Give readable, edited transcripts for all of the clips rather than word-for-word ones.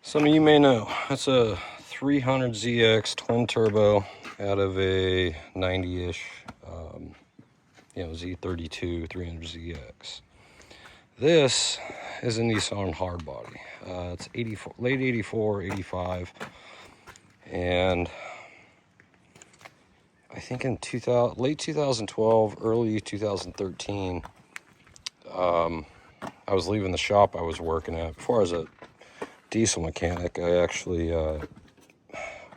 Some of you may know, that's a 300ZX twin turbo out of a 90-ish, Z32 300ZX. This is a Nissan hardbody. It's 84, late 84, 85, and I think in late 2012, early 2013, I was leaving the shop I was working at. Before I was a diesel mechanic, I actually I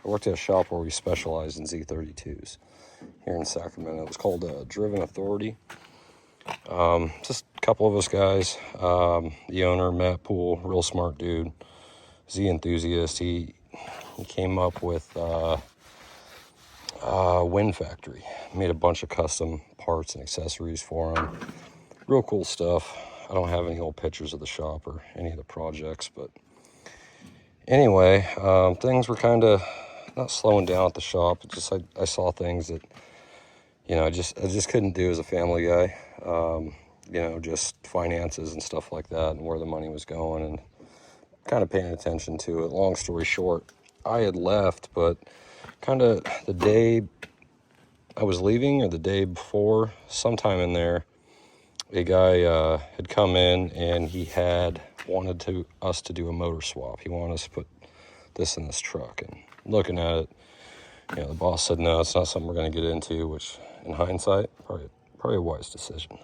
worked at a shop where we specialized in Z32s here in Sacramento. It was called Driven Authority. Just a couple of us guys. The owner, Matt Poole, real smart dude, Z enthusiast. He came up with Wind Factory. Made a bunch of custom parts and accessories for him. Real cool stuff. I don't have any old pictures of the shop or any of the projects, but anyway, things were kind of not slowing down at the shop. It's just I saw things that I just couldn't do as a family guy. Just finances and stuff like that, and where the money was going, and kind of paying attention to it. Long story short, I had left, but kind of the day I was leaving or the day before, sometime in there, a guy had come in and he had wanted us to do a motor swap. He wanted us to put this in this truck, and looking at it, the boss said no, it's not something we're going to get into, which in hindsight probably a wise decision.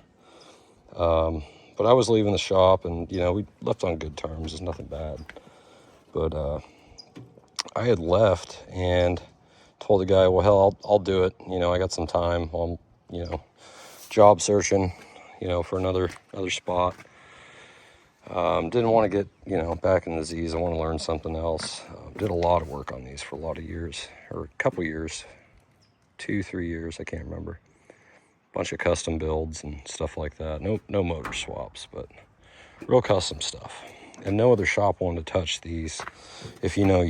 But I was leaving the shop, and we left on good terms. There's nothing bad, but I had left and told the guy, well, hell, I'll do it. I got some time. I'm job searching for another spot. Didn't want to get back in the Z's. I want to learn something else. Did a lot of work on these for a lot of years, or a couple years, 2-3 years, I can't remember. Bunch of custom builds and stuff like that. No motor swaps, but real custom stuff. And no other shop wanted to touch these. If you know,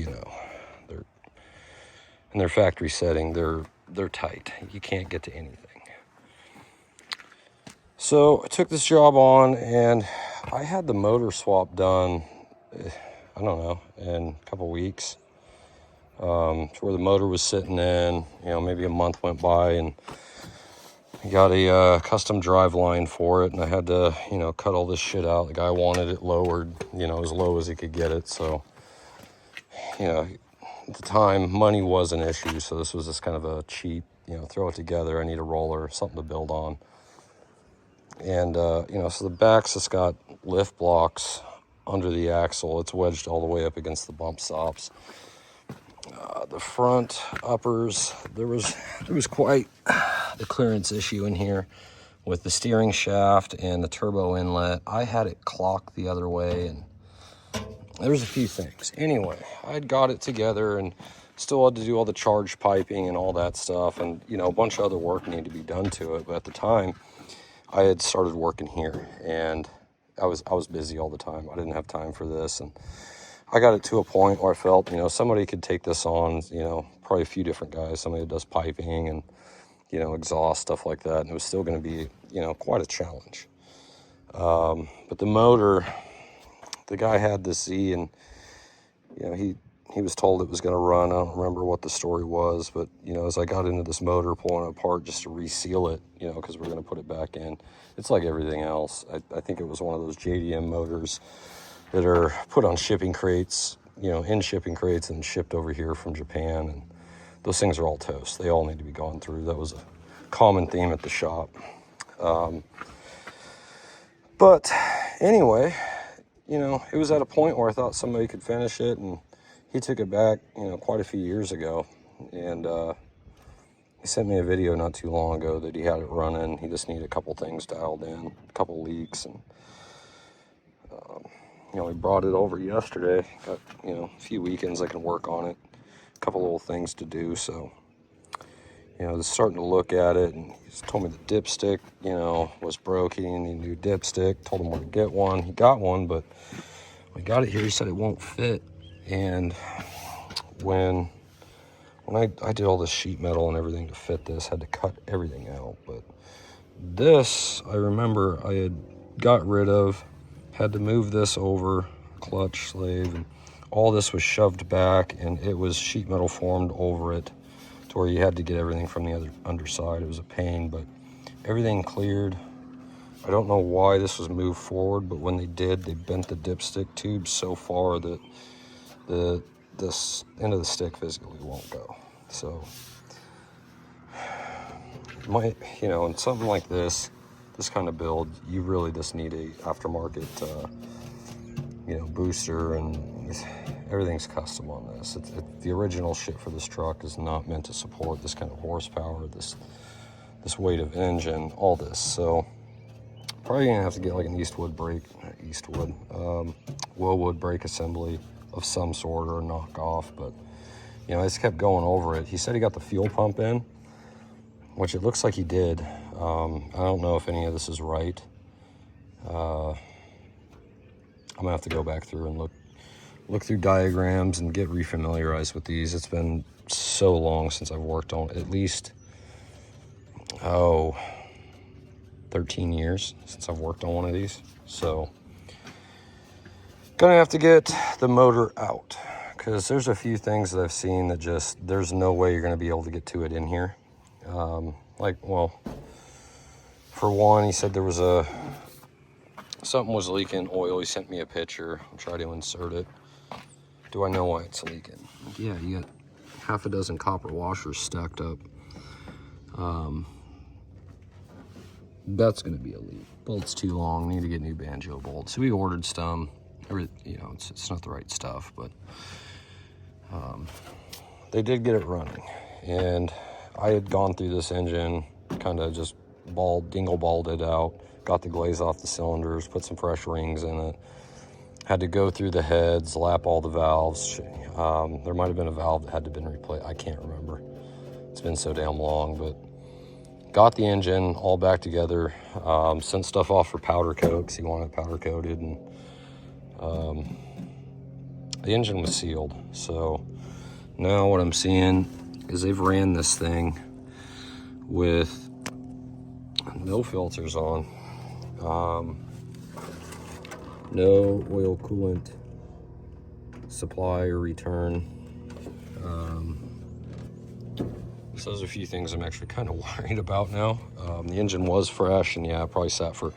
they're in their factory setting. They're tight. You can't get to anything. So I took this job on, and I had the motor swap done, I don't know, in a couple weeks. Where the motor was sitting in, maybe a month went by, and I got a custom drive line for it, and I had to, cut all this shit out. The guy wanted it lowered, as low as he could get it. So, at the time, money was an issue. So this was just kind of a cheap, throw it together. I need a roller, something to build on. And, so the back's just got lift blocks under the axle. It's wedged all the way up against the bump stops. The front uppers, there was quite the clearance issue in here with the steering shaft and the turbo inlet. I had it clocked the other way, and there's a few things. Anyway, I'd got it together and still had to do all the charge piping and all that stuff, and a bunch of other work needed to be done to it. But at the time, I had started working here, and I was busy all the time. I didn't have time for this, and I got it to a point where I felt, somebody could take this on, probably a few different guys, somebody that does piping and, exhaust, stuff like that. And it was still going to be, quite a challenge. But the motor, the guy had this Z, and, he was told it was going to run. I don't remember what the story was, but, as I got into this motor, pulling it apart just to reseal it, because we're going to put it back in, it's like everything else. I think it was one of those JDM motors that are put on shipping crates, in shipping crates and shipped over here from Japan. And those things are all toast. They all need to be gone through. That was a common theme at the shop. But anyway, it was at a point where I thought somebody could finish it, and he took it back, quite a few years ago. And he sent me a video not too long ago that he had it running. He just needed a couple things dialed in, a couple leaks, and we brought it over yesterday. Got, a few weekends I can work on it. A couple little things to do. So, just starting to look at it, and he just told me the dipstick, was broke. He needed a new dipstick. Told him where to get one. He got one, but when he got it here, he said it won't fit. And when I did all this sheet metal and everything to fit this, had to cut everything out. But this, I remember I had got rid of, had to move this over, clutch, slave, and all this was shoved back, and it was sheet metal formed over it to where you had to get everything from the other underside. It was a pain, but everything cleared. I don't know why this was moved forward, but when they did, they bent the dipstick tube so far that this end of the stick physically won't go. So, in something like this kind of build, you really just need a aftermarket, booster, and everything's custom on this. The original shit for this truck is not meant to support this kind of horsepower, this weight of engine, all this. So probably gonna have to get like an Willwood brake assembly of some sort, or a knockoff. But I just kept going over it. He said he got the fuel pump in, which it looks like he did. I don't know if any of this is right. I'm gonna have to go back through and look through diagrams and get refamiliarized with these. It's been so long since I've worked on at least 13 years since I've worked on one of these. So gonna have to get the motor out, because there's a few things that I've seen that just, there's no way you're gonna be able to get to it in here. For one, he said there was something was leaking oil. He sent me a picture. I'll try to insert it. Do I know why it's leaking? Yeah, you got half a dozen copper washers stacked up. That's going to be a leak. Bolt's too long. Need to get new banjo bolts. So we ordered some. It's not the right stuff, but they did get it running. And I had gone through this engine, kind of just dingle-balled it out, got the glaze off the cylinders, put some fresh rings in it, had to go through the heads, lap all the valves. There might have been a valve that had to have been replaced. I can't remember. It's been so damn long, but got the engine all back together, sent stuff off for powder coat because he wanted it powder coated, and the engine was sealed. So now what I'm seeing is they've ran this thing with no filters on, no oil coolant supply or return. So there's a few things I'm actually kind of worried about now. The engine was fresh, and it probably sat for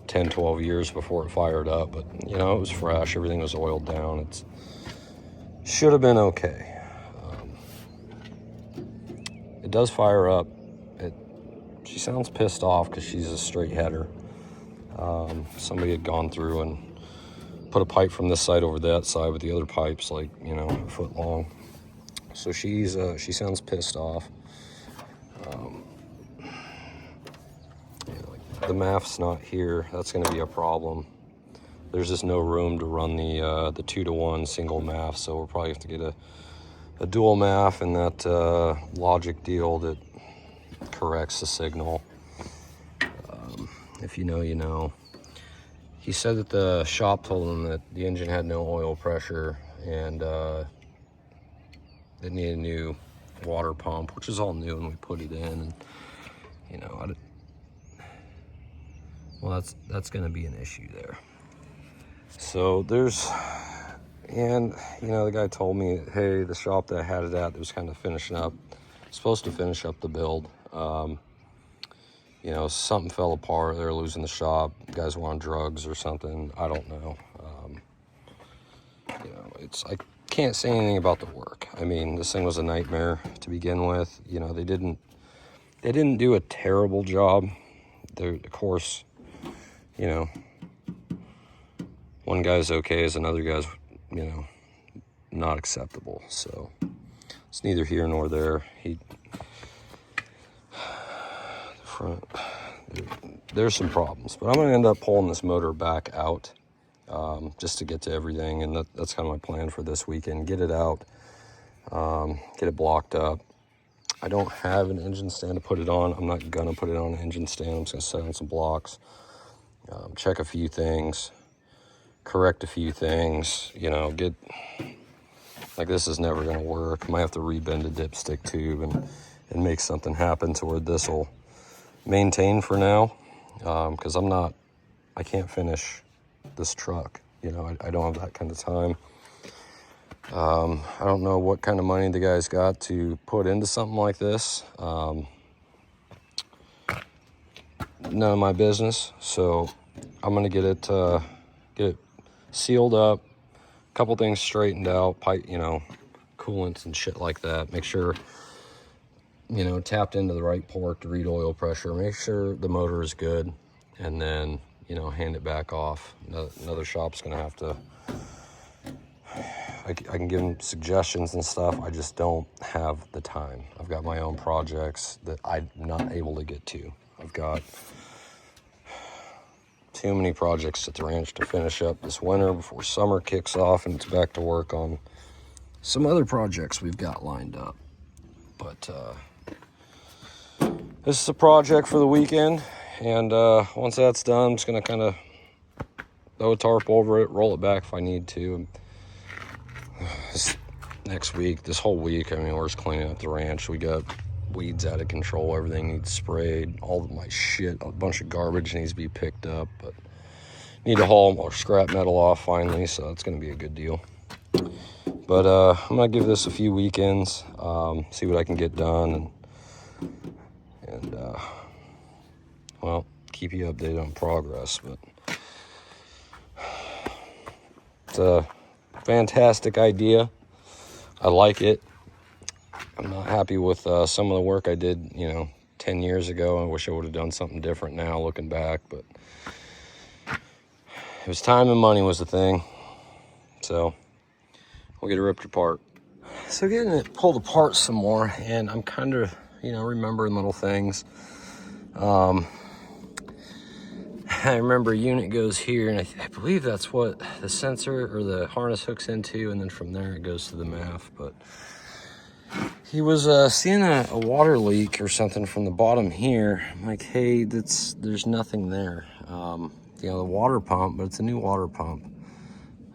10, 12 years before it fired up, but it was fresh. Everything was oiled down. It should have been okay. It does fire up. She sounds pissed off because she's a straight header. Somebody had gone through and put a pipe from this side over that side, with the other pipes a foot long. So she sounds pissed off. The MAF's not here. That's going to be a problem. There's just no room to run the 2-to-1 single MAF, so we'll probably have to get a dual MAF, and that logic deal that corrects the signal. If you know, you know. He said that the shop told him that the engine had no oil pressure, and they needed a new water pump, which is all new, and we put it in. And that's going to be an issue there. So the guy told me, hey, the shop that I had it at, that was kind of finishing up, supposed to finish up the build. Something fell apart. They were losing the shop. Guys were on drugs or something. I don't know. I can't say anything about the work. I mean, this thing was a nightmare to begin with. They didn't do a terrible job. Of course, one guy's okay as another guy's, not acceptable. So it's neither here nor there. There's some problems, but I'm going to end up pulling this motor back out just to get to everything, and that's kind of my plan for this weekend. Get it out, get it blocked up. I don't have an engine stand to put it on. I'm not going to put it on an engine stand. I'm just going to set on some blocks, check a few things, correct a few things, this is never going to work. Might have to rebend a dipstick tube and make something happen to where this will maintain for now, because I can't finish this truck. I don't have that kind of time. I don't know what kind of money the guy's got to put into something like this. None of my business. So I'm gonna get it sealed up, a couple things straightened out, pipe, coolants and shit like that. Make sure, tapped into the right port to read oil pressure. Make sure the motor is good, and then, hand it back off. Another shop's gonna have to, I can give them suggestions and stuff. I just don't have the time. I've got my own projects that I'm not able to get to. I've got too many projects at the ranch to finish up this winter before summer kicks off, and it's back to work on some other projects we've got lined up. But this is a project for the weekend, and once that's done, I'm just gonna kind of throw a tarp over it, roll it back if I need to. This whole week, we're just cleaning up the ranch. We got weeds out of control. Everything needs sprayed. All of my shit, a bunch of garbage needs to be picked up, but need to haul more scrap metal off finally, so it's going to be a good deal. But I'm going to give this a few weekends, see what I can get done, and well, keep you updated on progress. But it's a fantastic idea. I like it. I'm not happy with some of the work I did, 10 years ago. I wish I would have done something different now looking back, but it was time and money was the thing. So we'll get it ripped apart. So getting it pulled apart some more, and I'm kind of, remembering little things. I remember a unit goes here, and I believe that's what the sensor or the harness hooks into, and then from there it goes to the MAF. But he was seeing a water leak or something from the bottom here. I'm like, hey, there's nothing there. The water pump, but it's a new water pump.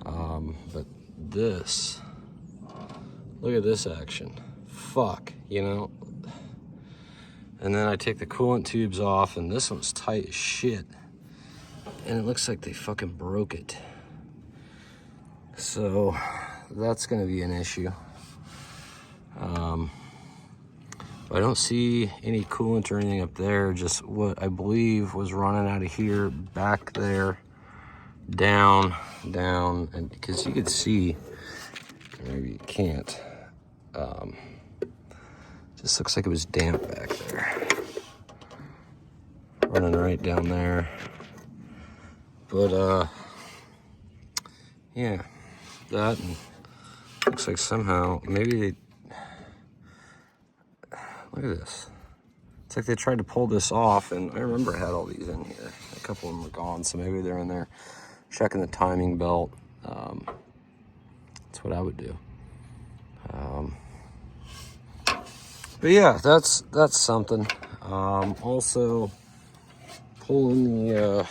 But this, look at this action. Fuck, And then I take the coolant tubes off, and this one's tight as shit. And it looks like they fucking broke it. So that's gonna be an issue. I don't see any coolant or anything up there, just what I believe was running out of here, back there, down, and because you could see, maybe you can't, just looks like it was damp back there. Running right down there. But, yeah, that, and looks like somehow, maybe they, look at this. It's like they tried to pull this off, and I remember I had all these in here. A couple of them were gone, so maybe they're in there checking the timing belt. That's what I would do. But yeah, that's something. Also, pulling the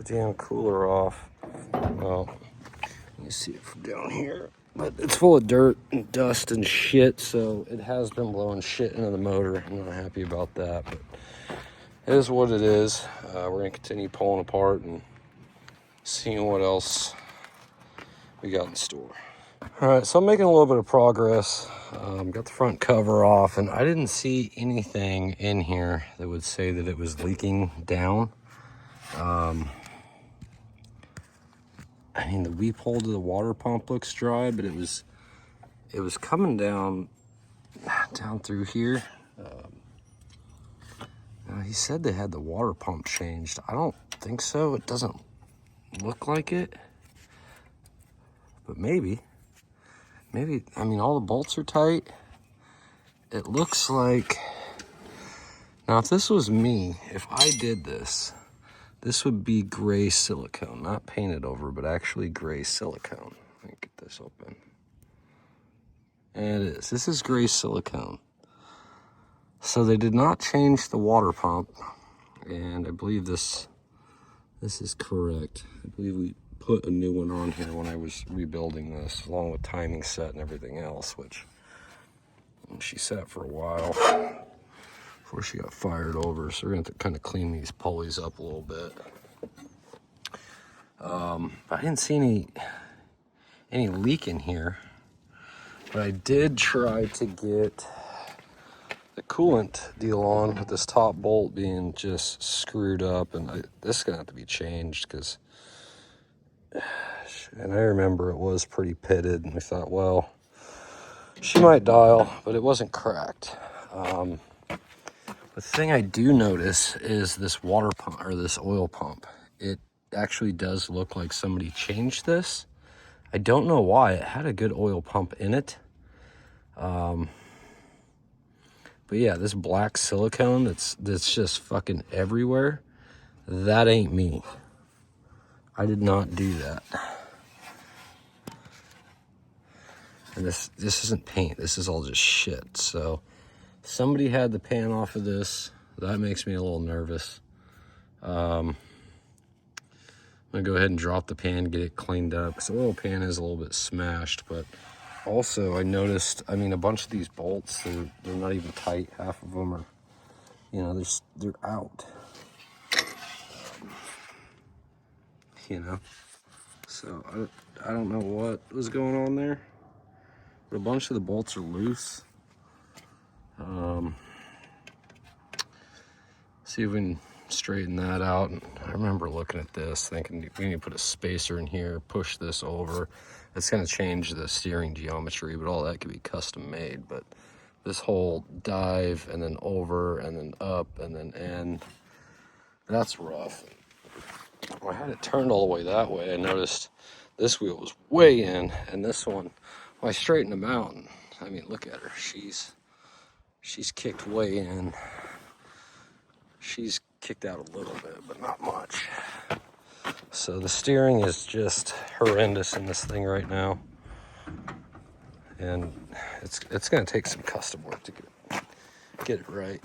damn cooler off. Well, you see it from down here, but it's full of dirt and dust and shit, so it has been blowing shit into the motor. I'm not happy about that, but it is what it is. We're gonna continue pulling apart and seeing what else we got in store. All right, so I'm making a little bit of progress. Got the front cover off, and I didn't see anything in here that would say that it was leaking down. The weep hole to the water pump looks dry, but it was coming down through here. He said they had the water pump changed. I don't think so. It doesn't look like it, but maybe, all the bolts are tight. It looks like, now if this was me, if I did this would be gray silicone, not painted over, but actually gray silicone. Let me get this open. And it is. This is gray silicone. So they did not change the water pump, and I believe this is correct. I believe we put a new one on here when I was rebuilding this, along with timing set and everything else, which she sat for a while before she got fired over. So we're gonna have to kind of clean these pulleys up a little bit. I didn't see any leak in here. But I did try to get the coolant deal on with this top bolt being just screwed up, and this is gonna have to be changed because, and I remember it was pretty pitted, and we thought, well, she might dial, but it wasn't cracked. The thing I do notice is this water pump, or this oil pump. It actually does look like somebody changed this. I don't know why. It had a good oil pump in it. But yeah, this black silicone that's just fucking everywhere, that ain't me. I did not do that. And this isn't paint. This is all just shit. So somebody had the pan off of this. That makes me a little nervous. I'm gonna go ahead and drop the pan, get it cleaned up. Because the oil pan is a little bit smashed, but also I noticed, I mean, a bunch of these bolts, they're not even tight. Half of them are, you know, they're out. You know, so I don't know what was going on there, but a bunch of the bolts are loose. See if we can straighten that out. And I remember looking at this thinking we need to put a spacer in here, push this over. It's going to change the steering geometry, but all that could be custom made. But this whole dive and then over and then up and then in, that's rough. When I had it turned all the way that way, I noticed this wheel was way in, and this one, when I straightened them out, and, I mean, look at her. She's kicked way in. She's kicked out a little bit, but not much. So the steering is just horrendous in this thing right now, and it's going to take some custom work to get it right.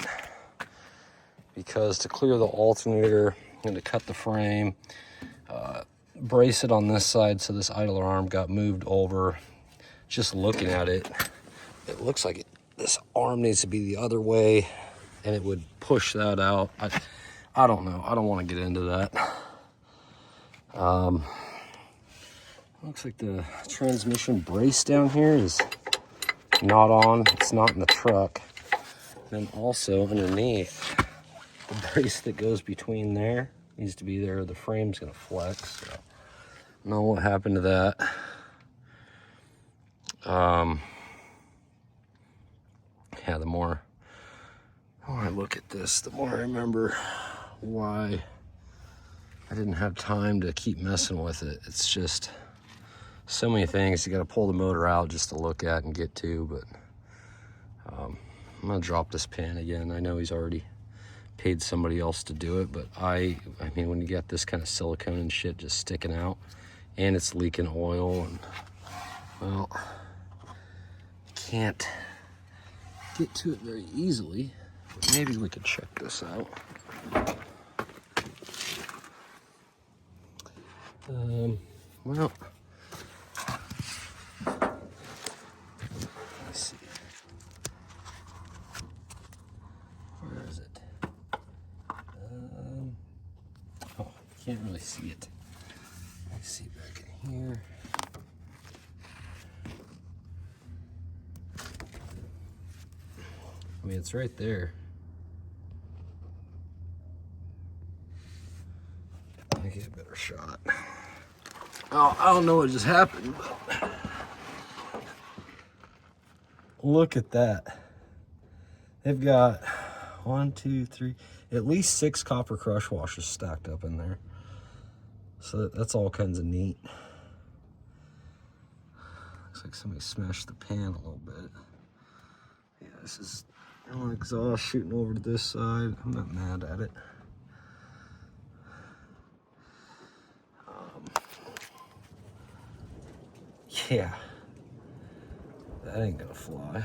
Because to clear the alternator and to cut the frame, brace it on this side so this idler arm got moved over. Just looking at it, it looks like this arm needs to be the other way, and it would push that out. I don't know. I don't want to get into that. Looks like the transmission brace down here is not on. It's not in the truck. Then also underneath, the brace that goes between there needs to be there. The frame's gonna flex. So I don't know what happened to that. Yeah, the more I look at this, the more I remember why I didn't have time to keep messing with it. It's just so many things you got to pull the motor out just to look at and get to. But I'm gonna drop this pan again. I know he's already paid somebody else to do it, but I mean, when you get this kind of silicone and shit just sticking out, and it's leaking oil, and well, you can't get to it very easily. But maybe we could check this out. Well, let's see. Where is it? Oh, you can't really see it. Let's see back in here. I mean, it's right there. Let me get a better shot. Oh, I don't know what just happened, but look at that. They've got 1, 2, 3, at least 6 copper crush washers stacked up in there. So that's all kinds of neat. Looks like somebody smashed the pan a little bit. Yeah, this is exhaust shooting over to this side. I'm not mad at it. Yeah, that ain't gonna fly.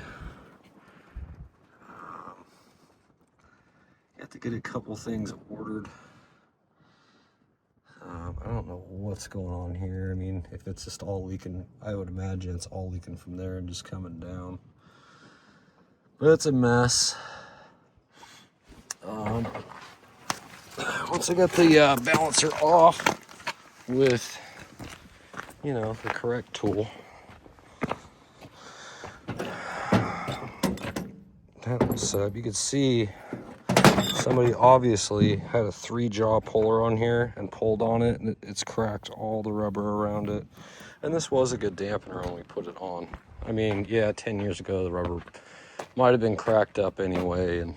Got to get a couple things ordered. I don't know what's going on here. I mean, if it's just all leaking, I would imagine it's all leaking from there and just coming down. But it's a mess. Once I got the balancer off, with, you know, the correct tool. That was set up. You could see somebody obviously had a 3-jaw puller on here and pulled on it, and it's cracked all the rubber around it. And this was a good dampener when we put it on. I mean, yeah, 10 years ago, the rubber might have been cracked up anyway, and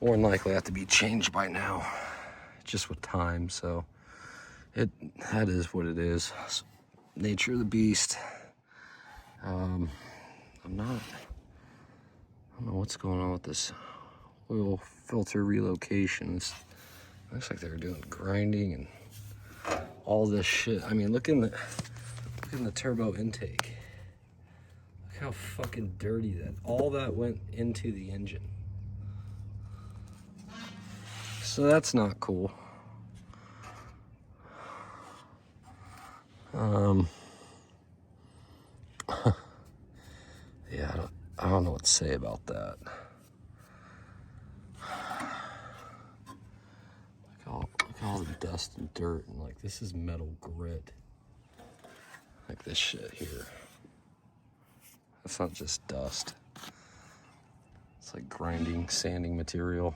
more than likely have to be changed by now, just with time. So that is what it is. Nature of the beast. I don't know what's going on with this oil filter relocation. It looks like they're doing grinding and all this shit. I mean, look in the turbo intake. Look how fucking dirty all that went into the engine. So that's not cool. Yeah, I don't know what to say about that. Look at all the dust and dirt, and like, this is metal grit. Like this shit here. That's not just dust. It's like grinding, sanding material.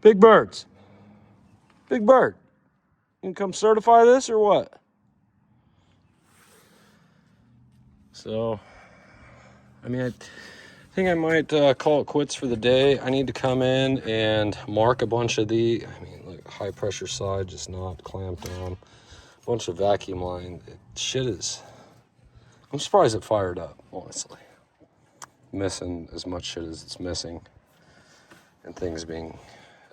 Big Birds. Big Bird. You can come certify this or what? So, I mean, I think I might call it quits for the day. I need to come in and mark a bunch of like high pressure side, just not clamped on. A bunch of vacuum line. Shit is, I'm surprised it fired up, honestly. Missing as much shit as it's missing, and things being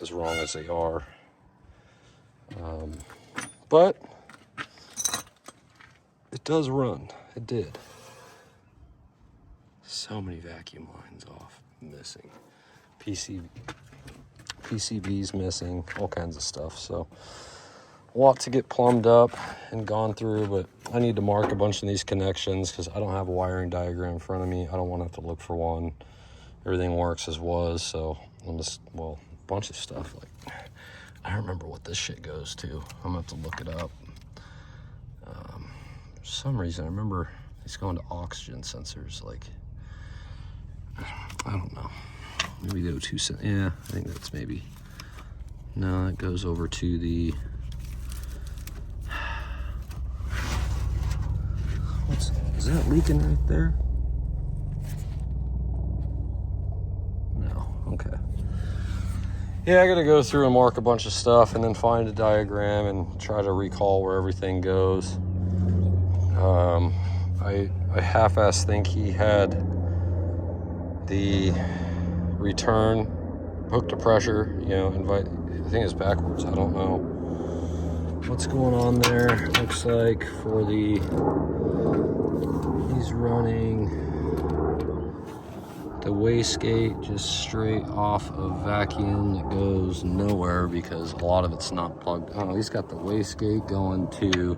as wrong as they are. But it does run. It did. So many vacuum lines off, missing. PCBs missing, all kinds of stuff. So a lot to get plumbed up and gone through, but I need to mark a bunch of these connections because I don't have a wiring diagram in front of me. I don't want to have to look for one. Everything works as was, so I'm just, well, a bunch of stuff. Like, I don't remember what this shit goes to. I'm gonna have to look it up. For some reason, I remember it's going to oxygen sensors. Like, I don't know. Maybe they go to, yeah, I think that's maybe. No, it goes over to the, is that leaking right there? No, okay. Yeah, I gotta go through and mark a bunch of stuff and then find a diagram and try to recall where everything goes. I half-ass think he had the return hook to pressure, you know, I think it's backwards, I don't know what's going on there. Looks like for he's running the wastegate just straight off of vacuum that goes nowhere because a lot of it's not plugged. Oh, he's got the wastegate going to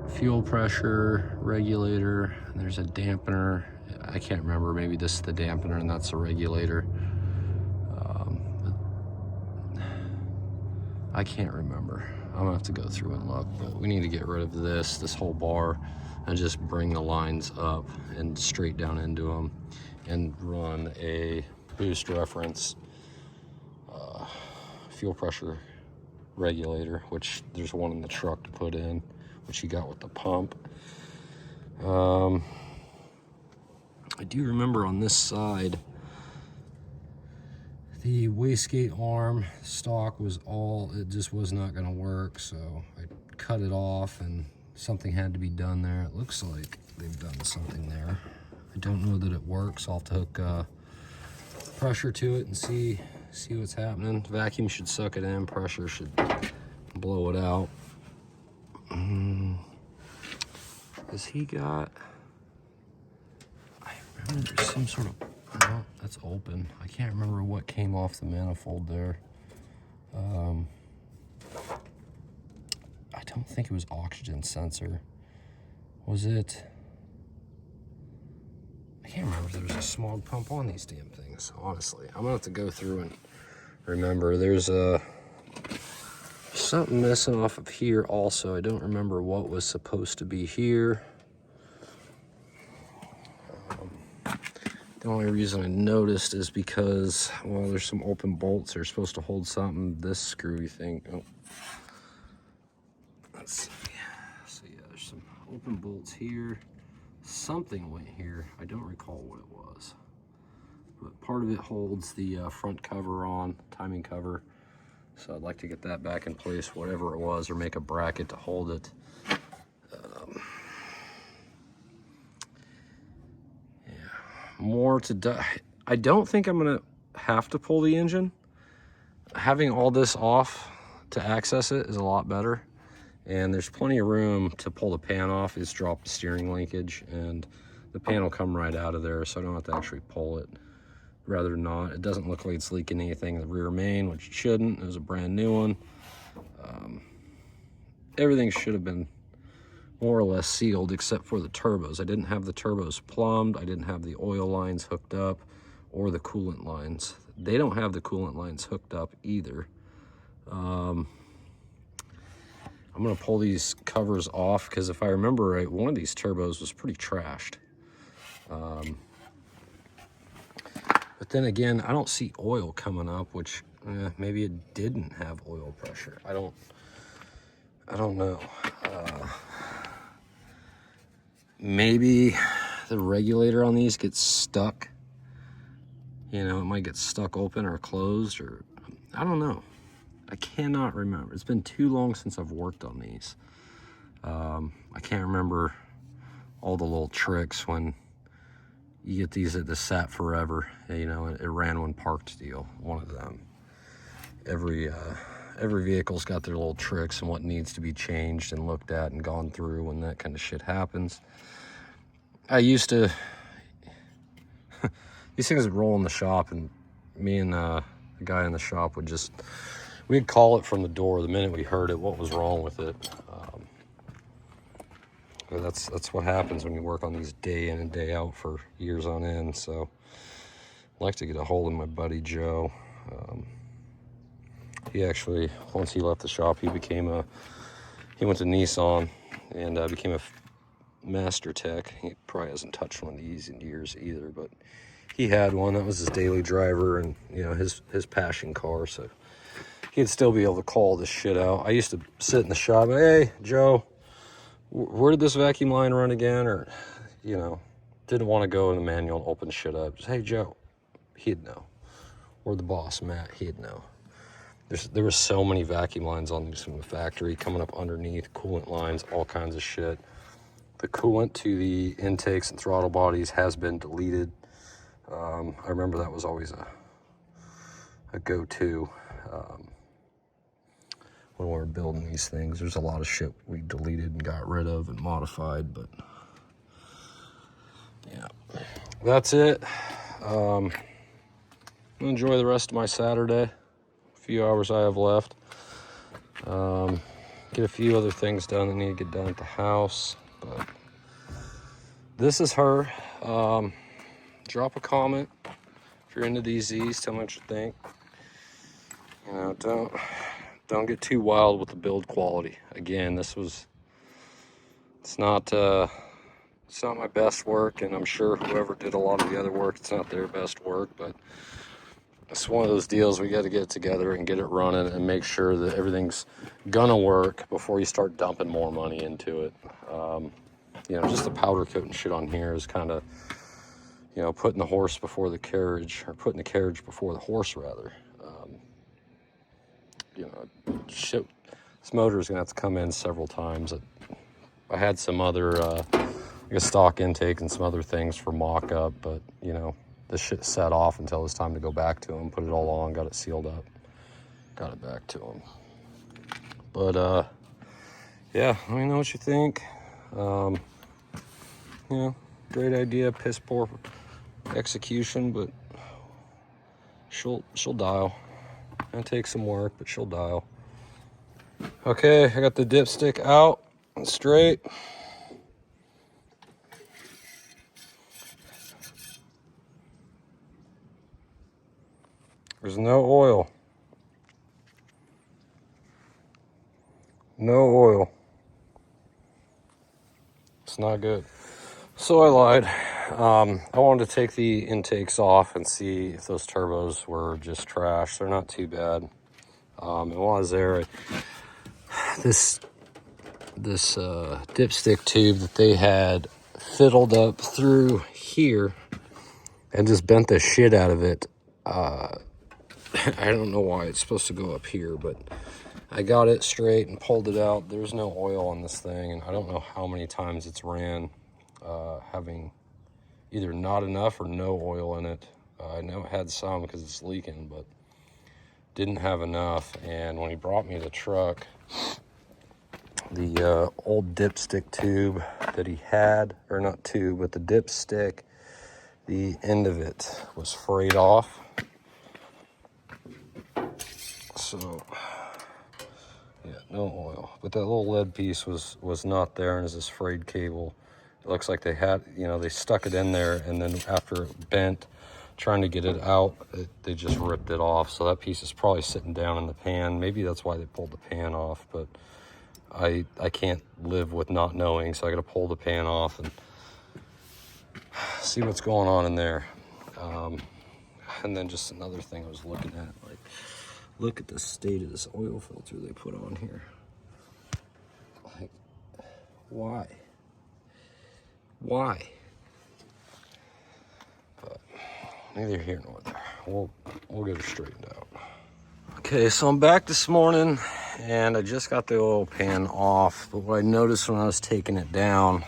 fuel pressure regulator, and there's a dampener. I can't remember, maybe this is the dampener and that's the regulator. I can't remember. I'm gonna have to go through and look, but we need to get rid of this whole bar and just bring the lines up and straight down into them and run a boost reference fuel pressure regulator, which there's one in the truck to put in, which you got with the pump. I do remember on this side, the wastegate arm stock was it just was not going to work, so I cut it off and something had to be done there. It looks like they've done something there. I don't know that it works. I'll have to hook pressure to it and see what's happening. Vacuum should suck it in, pressure should blow it out. Has he got, I remember there's some sort of, oh, that's open. I can't remember what came off the manifold there. I don't think it was oxygen sensor. Was it? I can't remember if there was a smog pump on these damn things, honestly. I'm gonna have to go through remember. There's something missing off of here also. I don't remember what was supposed to be here. The only reason I noticed is because, well, there's some open bolts that are supposed to hold something. This screwy thing. Oh. Let's see. So yeah, there's some open bolts here. Something went here. I don't recall what it was. But part of it holds the front cover on, timing cover. So I'd like to get that back in place, whatever it was, or make a bracket to hold it. More to do. I don't think I'm gonna have to pull the engine. Having all this off to access it is a lot better, and there's plenty of room to pull the pan off. It's dropped the steering linkage, and the pan will come right out of there, so I don't have to actually pull it. Rather not. It doesn't look like it's leaking anything in the rear main, which it shouldn't. It was a brand new one. Everything should have been more or less sealed except for the turbos. I didn't have the turbos plumbed. I didn't have the oil lines hooked up or the coolant lines. They don't have the coolant lines hooked up either. I'm gonna pull these covers off because if I remember right, one of these turbos was pretty trashed. But then again, I don't see oil coming up, which maybe it didn't have oil pressure. I don't know. Maybe the regulator on these gets stuck. You know, it might get stuck open or closed, or I don't know. I cannot remember. It's been too long since I've worked on these. I can't remember all the little tricks when you get these at the sat forever. You know, it ran when parked deal, one of them. Every vehicle's got their little tricks and what needs to be changed and looked at and gone through when that kind of shit happens. I used to, these things would roll in the shop, and me and the guy in the shop would just, we'd call it from the door the minute we heard it, what was wrong with it. But that's what happens when you work on these day in and day out for years on end. So I'd like to get a hold of my buddy Joe. He actually, once he left the shop, he went to Nissan and became a master tech. He probably hasn't touched one of these in years either, but he had one. That was his daily driver and, you know, his passion car. So he'd still be able to call this shit out. I used to sit in the shop, hey, Joe, where did this vacuum line run again? Or, you know, didn't want to go in the manual and open shit up. Just, hey, Joe, he'd know. Or the boss, Matt, he'd know. There were so many vacuum lines on these from the factory coming up underneath, coolant lines, all kinds of shit. The coolant to the intakes and throttle bodies has been deleted. I remember that was always a go-to when we were building these things. There's a lot of shit we deleted and got rid of and modified, but yeah, that's it. Enjoy the rest of my Saturday. Few hours I have left. Get a few other things done that need to get done at the house, but this is her. Drop a comment if you're into these Z's. Tell me what you think. You know, don't get too wild with the build quality. Again, it's not my best work, and I'm sure whoever did a lot of the other work, it's not their best work, but it's one of those deals we got to get it together and get it running and make sure that everything's gonna work before you start dumping more money into it. You know, just the powder coat and shit on here is kind of, you know, putting the horse before the carriage, or putting the carriage before the horse, rather. You know, shit, this motor is gonna have to come in several times. I had some other, like a stock intake and some other things for mock-up, but, you know, this shit set off until it's time to go back to them, put it all on, got it sealed up, got it back to them. But, yeah, let me know what you think. You know, great idea, piss poor execution, but she'll dial. It'll take some work, but she'll dial. Okay, I got the dipstick out and straight. There's no oil. No oil. It's not good. So I lied. I wanted to take the intakes off and see if those turbos were just trash. They're not too bad. And while I was there, this dipstick tube that they had fiddled up through here and just bent the shit out of it. I don't know why it's supposed to go up here, but I got it straight and pulled it out. There's no oil on this thing, and I don't know how many times it's ran having either not enough or no oil in it. I know it had some because it's leaking, but didn't have enough. And when he brought me the truck, the old dipstick tube that he had, or not tube, but the dipstick, the end of it was frayed off. So yeah, no oil. But that little lead piece was not there, and is this frayed cable. It looks like they had, they stuck it in there, and then after it bent, trying to get it out, they just ripped it off. So that piece is probably sitting down in the pan. Maybe that's why they pulled the pan off, but I can't live with not knowing, so I gotta pull the pan off and see what's going on in there. And then just another thing I was looking at, like, look at the state of this oil filter they put on here. Like, why? Why? But neither here nor there. We'll get it straightened out. Okay, so I'm back this morning, and I just got the oil pan off. But what I noticed when I was taking it down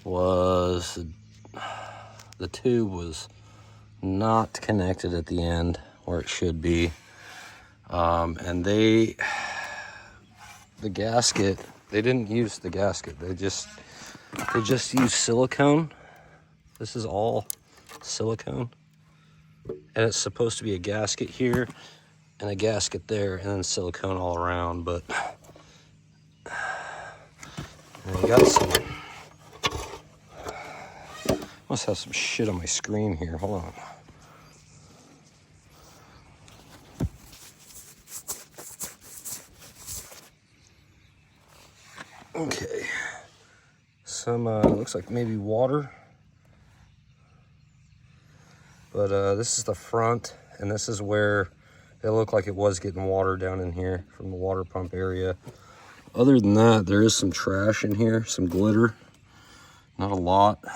was the tube was not connected at the end where it should be. And the gasket, they didn't use the gasket. They just used silicone. This is all silicone. And it's supposed to be a gasket here and a gasket there and then silicone all around, but I got some, must have some shit on my screen here. Hold on. Okay, some looks like maybe water, but this is the front, and this is where it looked like it was getting water down in here from the water pump area. Other than that, there is some trash in here, some glitter, not a lot. I'm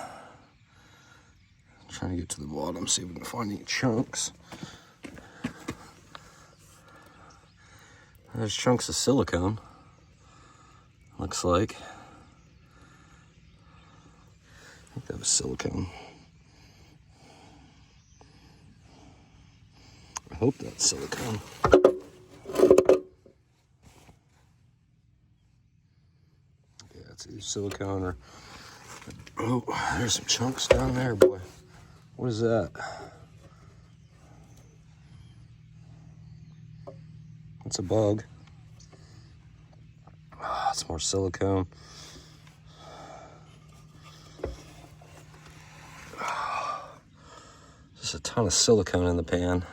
trying to get to the bottom, see if we can find any chunks. There's chunks of silicone. Looks like. I think that was silicone. I hope that's silicone. Yeah, it's either silicone or... Oh, there's some chunks down there, boy. What is that? It's a bug. It's more silicone. Just a ton of silicone in the pan.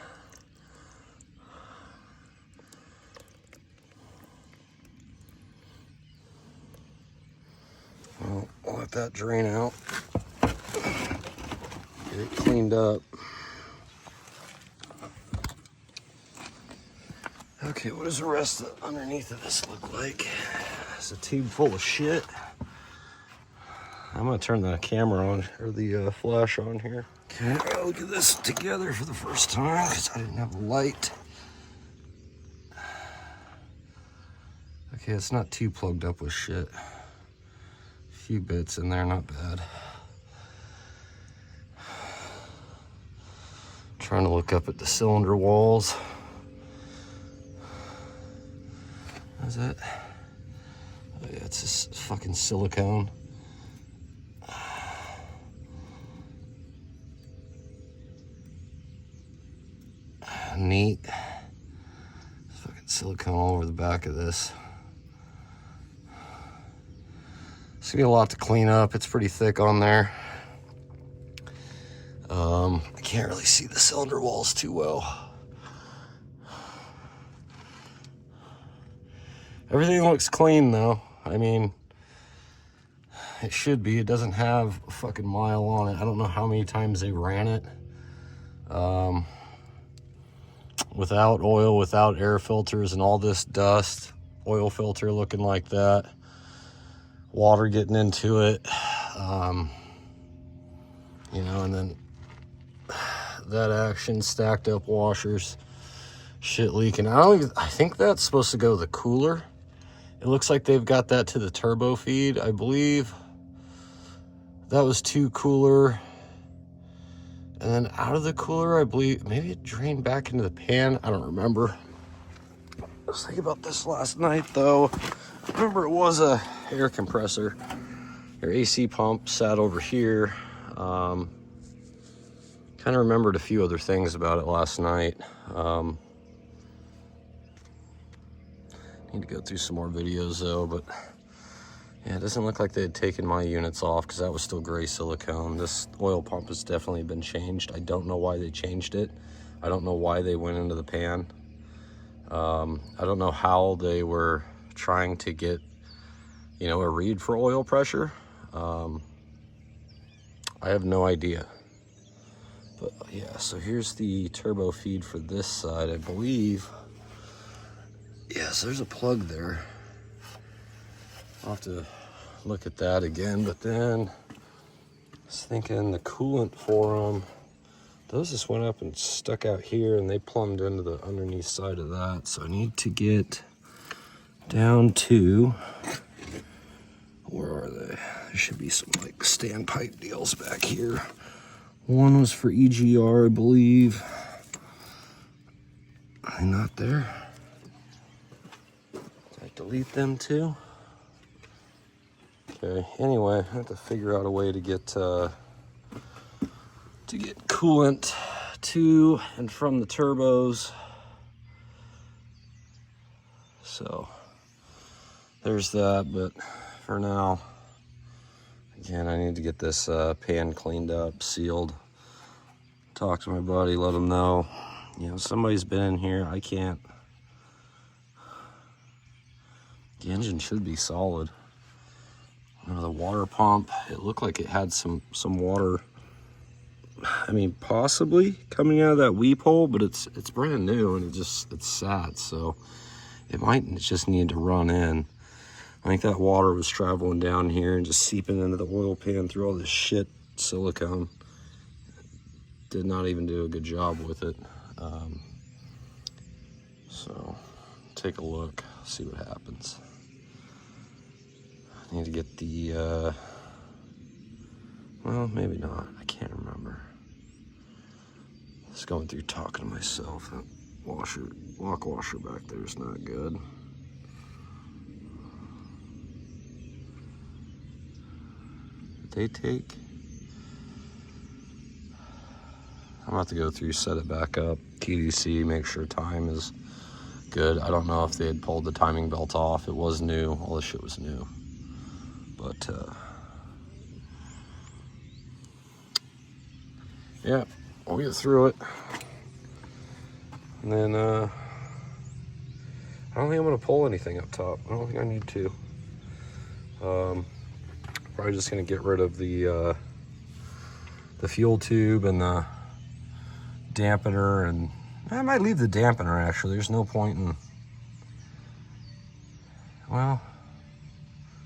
Well, I'll let that drain out. Get it cleaned up. Okay, what does the rest of underneath of this look like? It's a tube full of shit. I'm gonna turn the camera on, or the flash on here. Okay, I'll look at this together for the first time because I didn't have a light. Okay, it's not too plugged up with shit. A few bits in there, not bad. Trying to look up at the cylinder walls. Is that? Oh yeah, it's just fucking silicone. Neat. Fucking silicone all over the back of this. It's gonna be a lot to clean up. It's pretty thick on there. I can't really see the cylinder walls too well. Everything looks clean though. I mean, it should be. It doesn't have a fucking mile on it. I don't know how many times they ran it. Without oil, without air filters and all this dust. Oil filter looking like that. Water getting into it. You know, and then that action, stacked up washers, shit leaking. I think that's supposed to go to the cooler. It looks like they've got that to the turbo feed. I believe that was two cooler. And then out of the cooler, I believe, maybe it drained back into the pan. I don't remember. I was thinking about this last night, though. I remember it was a air compressor. Your AC pump sat over here. Kind of remembered a few other things about it last night. Need to go through some more videos, though, but yeah, it doesn't look like they had taken my units off because that was still gray silicone. This oil pump has definitely been changed. I don't know why they changed it. I don't know why they went into the pan. I don't know how they were trying to get, you know, a read for oil pressure. I have no idea. But yeah, so here's the turbo feed for this side, I believe. Yes, there's a plug there. I'll have to look at that again, but then I was thinking the coolant for them, those just went up and stuck out here and they plumbed into the underneath side of that. So I need to get down to, where are they? There should be some like standpipe deals back here. One was for EGR, I believe. Are they not there? Did I delete them too? Okay, anyway, I have to figure out a way to get coolant to and from the turbos. So there's that, but for now, again, I need to get this pan cleaned up, sealed. Talk to my buddy, let him know, you know, somebody's been in here. I can't. The engine should be solid. The water pump, it looked like it had some water. I mean, possibly coming out of that weep hole, but it's brand new and it's sat, so it might just need to run in. I think that water was traveling down here and just seeping into the oil pan through all this shit silicone. Did not even do a good job with it. So take a look, see what happens. I need to get the, well, maybe not. I can't remember. Just going through talking to myself. That lock washer back there is not good. Did they take? I'm gonna have to go through, set it back up, TDC, make sure time is good. I don't know if they had pulled the timing belt off. It was new. All this shit was new. But, yeah, we'll get through it. And then, I don't think I'm going to pull anything up top. I don't think I need to. Probably just going to get rid of the fuel tube and the dampener. And I might leave the dampener, actually. There's no point in, well,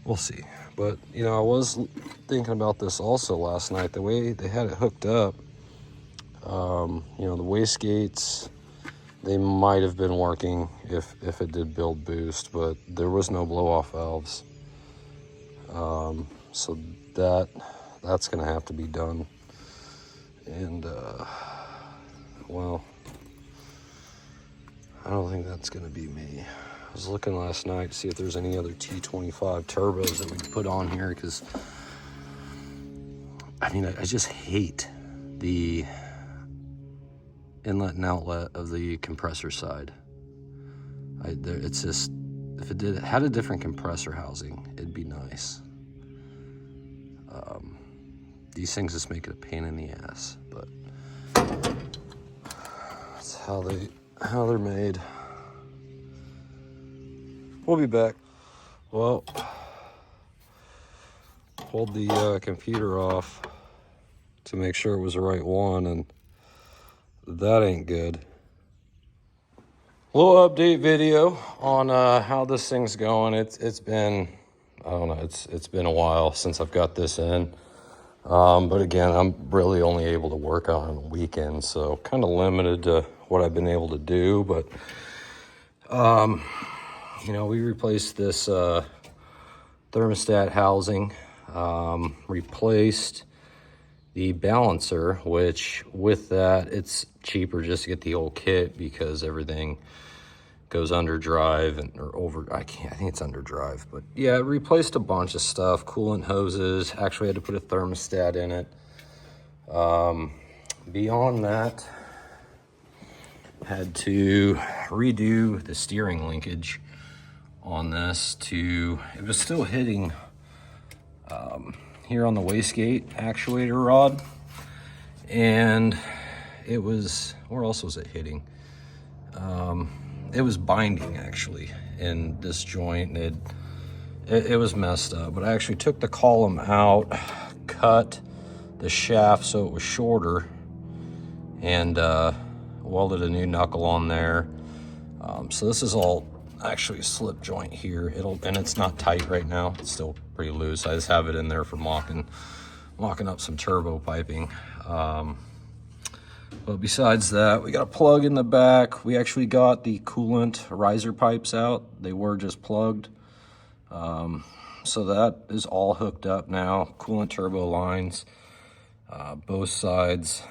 we'll see. But, you know, I was thinking about this also last night, the way they had it hooked up. You know, the wastegates, they might have been working if it did build boost, but there was no blow-off valves. So that's going to have to be done. And, well, I don't think that's going to be me. I was looking last night to see if there's any other T25 turbos that we could put on here, because, I mean, I just hate the inlet and outlet of the compressor side. It's just, if it had a different compressor housing, it'd be nice. These things just make it a pain in the ass, but that's how they're made. We'll be back. Well, pulled the computer off to make sure it was the right one, and that ain't good. Little update video on how this thing's going. It's been, I don't know, it's been a while since I've got this in. But again, I'm really only able to work on weekends, so kind of limited to what I've been able to do. But you know, we replaced this thermostat housing, replaced the balancer, which with that, it's cheaper just to get the old kit because everything goes under drive or over, I think it's under drive, but yeah, replaced a bunch of stuff, coolant hoses, actually had to put a thermostat in it. Beyond that, had to redo the steering linkage on this it was still hitting here on the wastegate actuator rod, and it was, where else was it hitting? It was binding actually in this joint. It was messed up, but I actually took the column out, cut the shaft so it was shorter, and welded a new knuckle on there. So this is all actually a slip joint here. And it's not tight right now. It's still pretty loose. I just have it in there for locking up some turbo piping. But besides that, we got a plug in the back. We actually got the coolant riser pipes out. They were just plugged. So that is all hooked up now. Coolant turbo lines, both sides.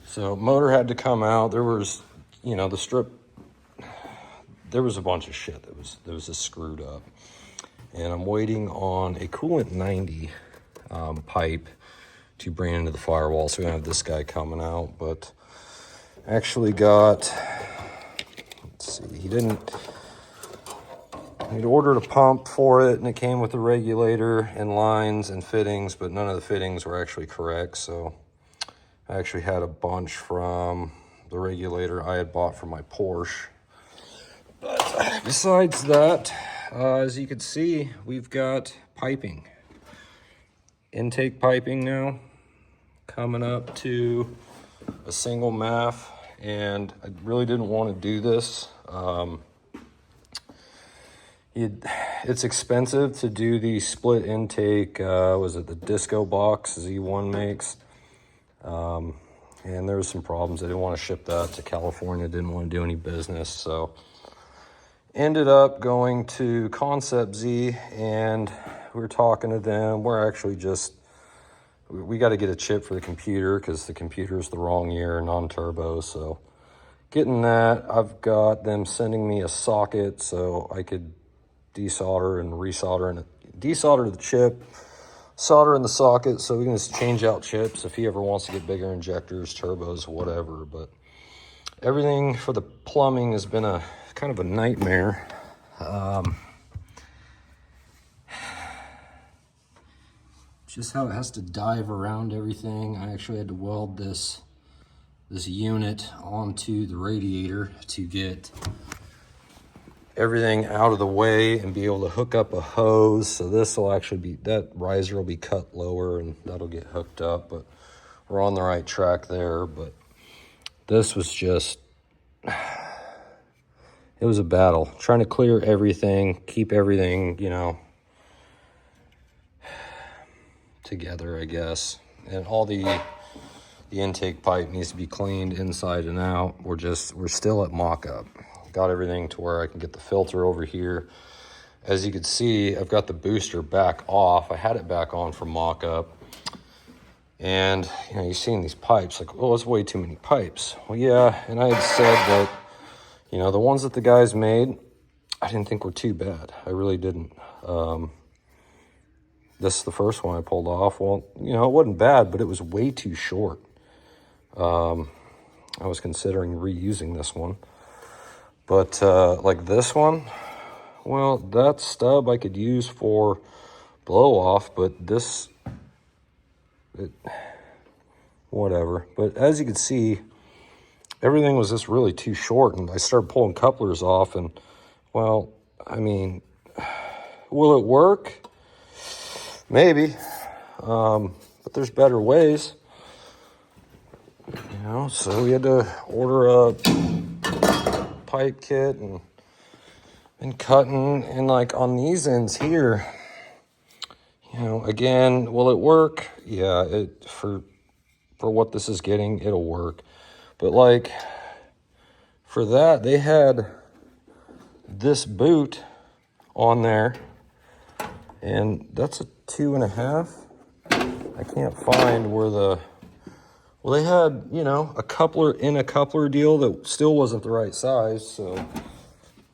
So motor had to come out. There was, you know, the strip, there was a bunch of shit that was just screwed up. And I'm waiting on a coolant 90 pipe to bring into the firewall. So we have this guy coming out, but actually got, let's see, he'd ordered a pump for it, and it came with a regulator and lines and fittings, but none of the fittings were actually correct. So I actually had a bunch from the regulator I had bought for my Porsche. But besides that, as you can see, we've got piping. Intake piping now, coming up to a single MAF, and I really didn't want to do this. It's expensive to do the split intake. Was it the Disco box Z1 makes? And there was some problems. I didn't want to ship that to California, didn't want to do any business, so ended up going to Concept Z, and we were talking to them. We're actually just, we got to get a chip for the computer because the computer's the wrong year, non-turbo. So getting that, I've got them sending me a socket so I could desolder and resolder, and desolder the chip, solder in the socket, so we can just change out chips if he ever wants to get bigger injectors, turbos, whatever. But everything for the plumbing has been a kind of a nightmare. Just how it has to dive around everything. I actually had to weld this unit onto the radiator to get everything out of the way and be able to hook up a hose. So this will actually be, that riser will be cut lower and that'll get hooked up, but we're on the right track there. But this was just, it was a battle trying to clear everything, keep everything, you know, together, I guess. And all the intake pipe needs to be cleaned inside and out. We're still at mock-up. Got everything to where I can get the filter over here. As you can see, I've got the booster back off. I had it back on for mock-up. And, you know, you're seeing these pipes, like, oh, it's way too many pipes. Well, yeah, and I had said that, you know, the ones that the guys made, I didn't think were too bad. I really didn't. This is the first one I pulled off. Well, you know, it wasn't bad, but it was way too short. I was considering reusing this one. But like this one, well, that stub I could use for blow off, but this, whatever. But as you can see, everything was just really too short, and I started pulling couplers off, and Well, I mean, will it work? Maybe. But there's better ways. You know, so we had to order a pipe kit and cutting, and like on these ends here, you know, again, will it work? Yeah, for what this is getting, it'll work. But like for that, they had this boot on there, and that's a 2.5. I can't find where well, they had, you know, a coupler deal that still wasn't the right size. So,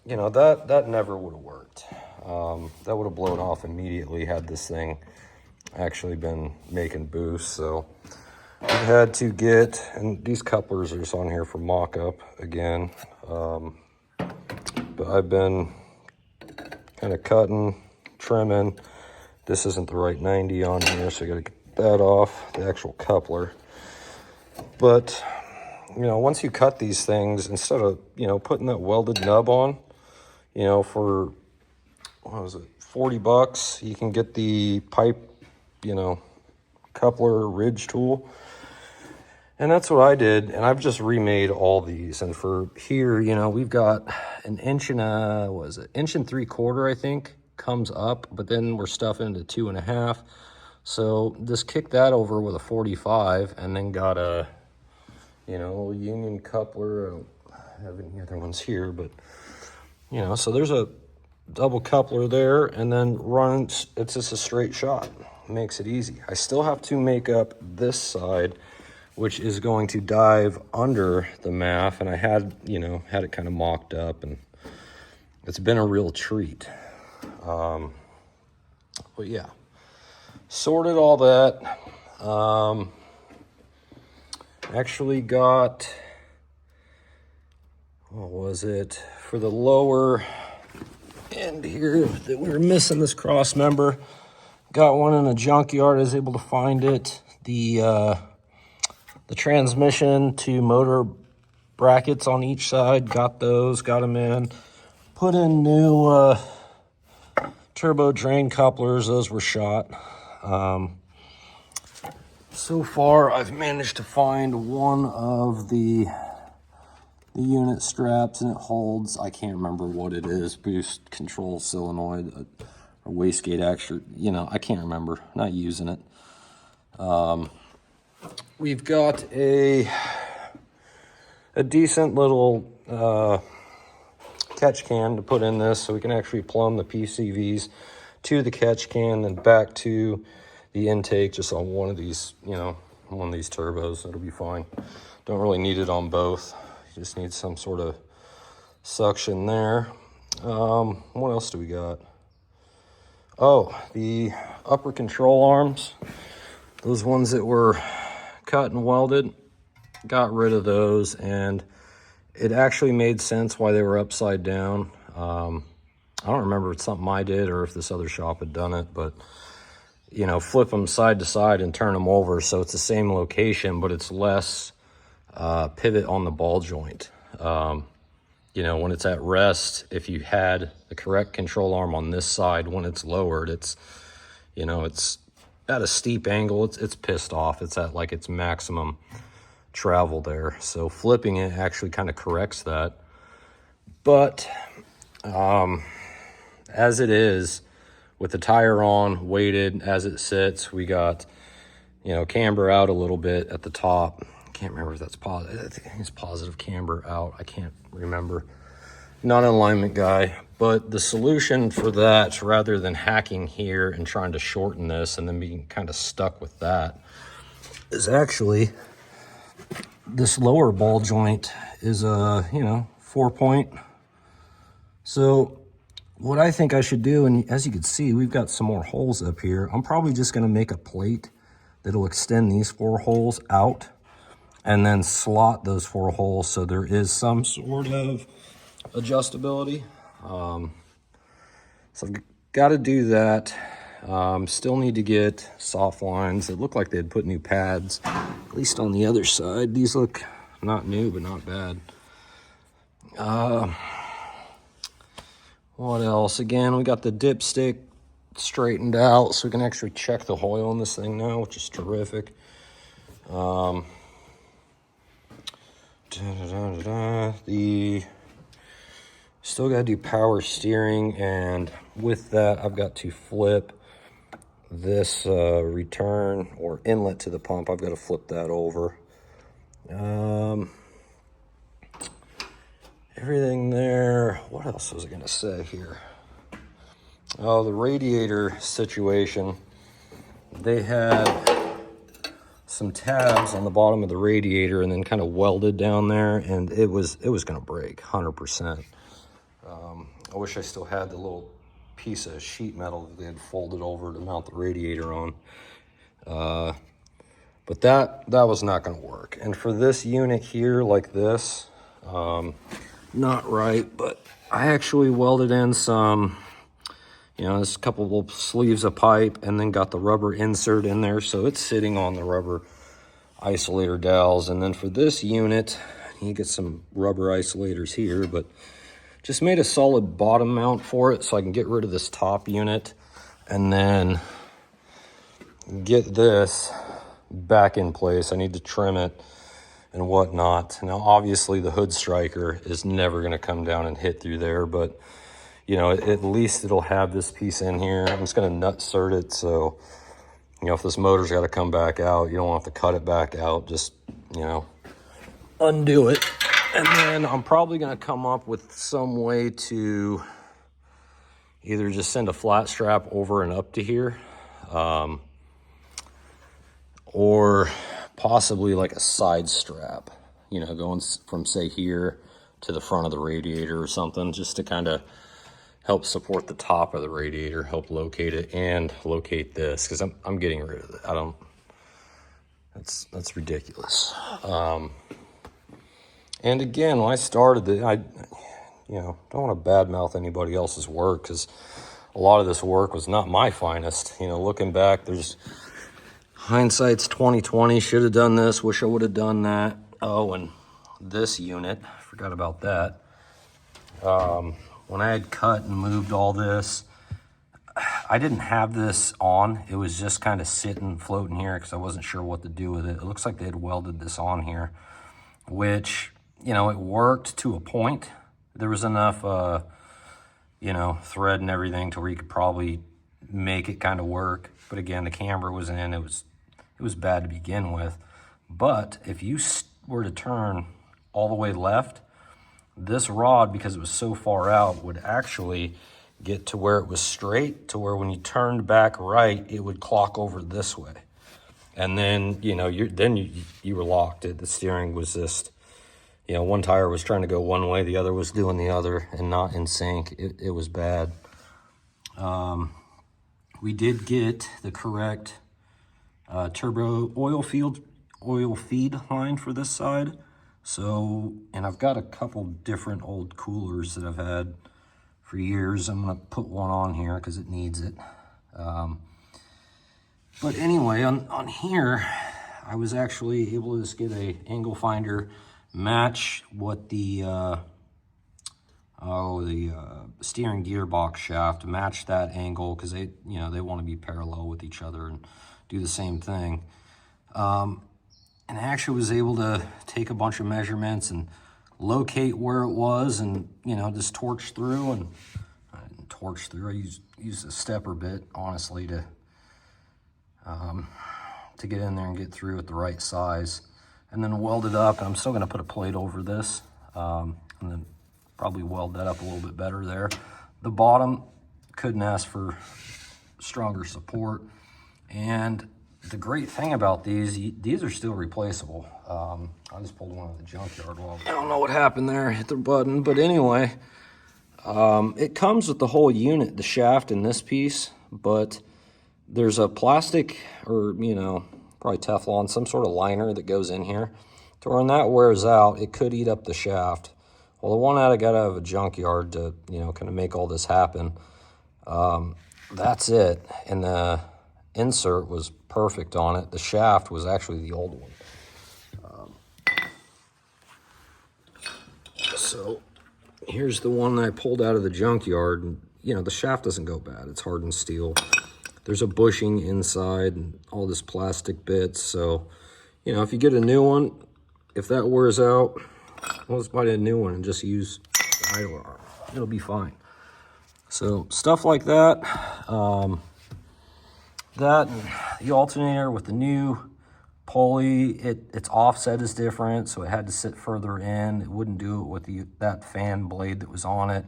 you know, that never would have worked. That would have blown off immediately had this thing actually been making boost. So we had to get, and these couplers are just on here for mock-up again. But I've been kind of cutting, trimming. This isn't the right 90 on here, so I got to get that off, the actual coupler. But, you know, once you cut these things, instead of, you know, putting that welded nub on, you know, for, what was it, $40, you can get the pipe, you know, coupler ridge tool. And that's what I did, and I've just remade all these. And for here, you know, we've got an inch and inch and 3/4, I think, comes up, but then we're stuffing into 2.5. So just kick that over with a 45, and then got a, you know, union coupler. I don't have any other ones here, but, you know, so there's a double coupler there, and then runs, it's just a straight shot. Makes it easy. I still have to make up this side, which is going to dive under the MAF, and I had, you know, had it kind of mocked up, and it's been a real treat. But yeah, sorted all that. Actually got, what was it, for the lower end here that we were missing this cross member. Got one in a junkyard. I was able to find it. The transmission to motor brackets on each side, got those, got them in. Put in new turbo drain couplers. Those were shot. So far, I've managed to find one of the unit straps, and it holds, I can't remember what it is, boost control solenoid or wastegate actually, you know, I can't remember, not using it. We've got a decent little catch can to put in this, so we can actually plumb the PCVs to the catch can and back to the intake just on one of these, you know, one of these turbos. It'll be fine. Don't really need it on both. You just need some sort of suction there. What else do we got? Oh, the upper control arms. Those ones that were cut and welded, got rid of those, and it actually made sense why they were upside down. I don't remember if it's something I did or if this other shop had done it, but, you know, flip them side to side and turn them over so it's the same location, but it's less pivot on the ball joint. You know, when it's at rest, if you had the correct control arm on this side, when it's lowered, it's, you know, it's at a steep angle, it's pissed off. It's at like its maximum travel there. So flipping it actually kind of corrects that. But as it is, with the tire on, weighted as it sits, we got, you know, camber out a little bit at the top. I can't remember if that's positive. I think it's positive camber out. I can't remember. Not an alignment guy. But the solution for that, rather than hacking here and trying to shorten this and then being kind of stuck with that, is actually this lower ball joint is a, you know, 4-point. So what I think I should do, and as you can see, we've got some more holes up here. I'm probably just going to make a plate that'll extend these 4 holes out and then slot those 4 holes so there is some sort of adjustability. So I've got to do that. Still need to get soft lines. It looked like they'd put new pads, at least on the other side. These look not new, but not bad. What else? Again, we got the dipstick straightened out, so we can actually check the oil in this thing now, which is terrific. The still got to do power steering, and with that, I've got to flip this return or inlet to the pump. I've got to flip that over. Everything there. What else was I going to say here? Oh, the radiator situation. They had some tabs on the bottom of the radiator and then kind of welded down there, and it was going to break 100%. I wish I still had the little piece of sheet metal that they had folded over to mount the radiator on. But that was not going to work. And for this unit here, like this, not right, but I actually welded in some, there's a couple of sleeves of pipe and then got the rubber insert in there. So it's sitting on the rubber isolator dowels. And then for this unit, you get some rubber isolators here, but just made a solid bottom mount for it so I can get rid of this top unit and then get this back in place. I need to trim it and whatnot. Now, obviously, the hood striker is never going to come down and hit through there, but, at least it'll have this piece in here. I'm just going to nut sert it, so, if this motor's got to come back out, you don't have to cut it back out. Just, undo it. And then I'm probably going to come up with some way to either just send a flat strap over and up to here, or possibly like a side strap, going from, say, here to the front of the radiator or something, just to kind of help support the top of the radiator, help locate it and locate this, because I'm getting rid of it. That's ridiculous. And again, when I started it, I don't want to badmouth anybody else's work, because a lot of this work was not my finest. Looking back, there's hindsight's 2020. Should have done this. Wish I would have done that. Oh, and this unit, forgot about that. When I had cut and moved all this, I didn't have this on. It was just kind of sitting, floating here, because I wasn't sure what to do with it. It looks like they had welded this on here, which, it worked to a point. There was enough, thread and everything to where you could probably make it kind of work. But again, the camber was in. It was bad to begin with. But if you were to turn all the way left, this rod, because it was so far out, would actually get to where it was straight, to where when you turned back right, it would clock over this way. And then, you were locked. The steering was just, one tire was trying to go one way, the other was doing the other, and not in sync. It was bad. We did get the correct turbo oil feed line for this side. So, and I've got a couple different old coolers that I've had for years. I'm going to put one on here because it needs it. But anyway, on here, I was actually able to just get a angle finder, match what the steering gearbox shaft, match that angle, because they want to be parallel with each other and do the same thing. And I actually was able to take a bunch of measurements and locate where it was, and just torch through. And I didn't torch through. I used a stepper bit, honestly, to get in there and get through at the right size, and then weld it up. And I'm still going to put a plate over this, and then probably weld that up a little bit better there. The bottom, couldn't ask for stronger support. And the great thing about these are still replaceable. I just pulled one out of the junkyard. Well, I don't know what happened there, hit the button, but anyway, it comes with the whole unit, the shaft and this piece, but there's a plastic, or probably Teflon, some sort of liner that goes in here, to where when that wears out, it could eat up the shaft. Well, the one I got out of a junkyard to kind of make all this happen, that's it. And the insert was perfect on it. The shaft was actually the old one. So here's the one that I pulled out of the junkyard. And, you know, the shaft doesn't go bad. It's hardened steel. There's a bushing inside and all this plastic bits. So, you know, if you get a new one, if that wears out, well, let's buy a new one and just use the idler arm. It'll be fine. So stuff like that. That and the alternator with the new pulley, its offset is different, so it had to sit further in. It wouldn't do it with that fan blade that was on it.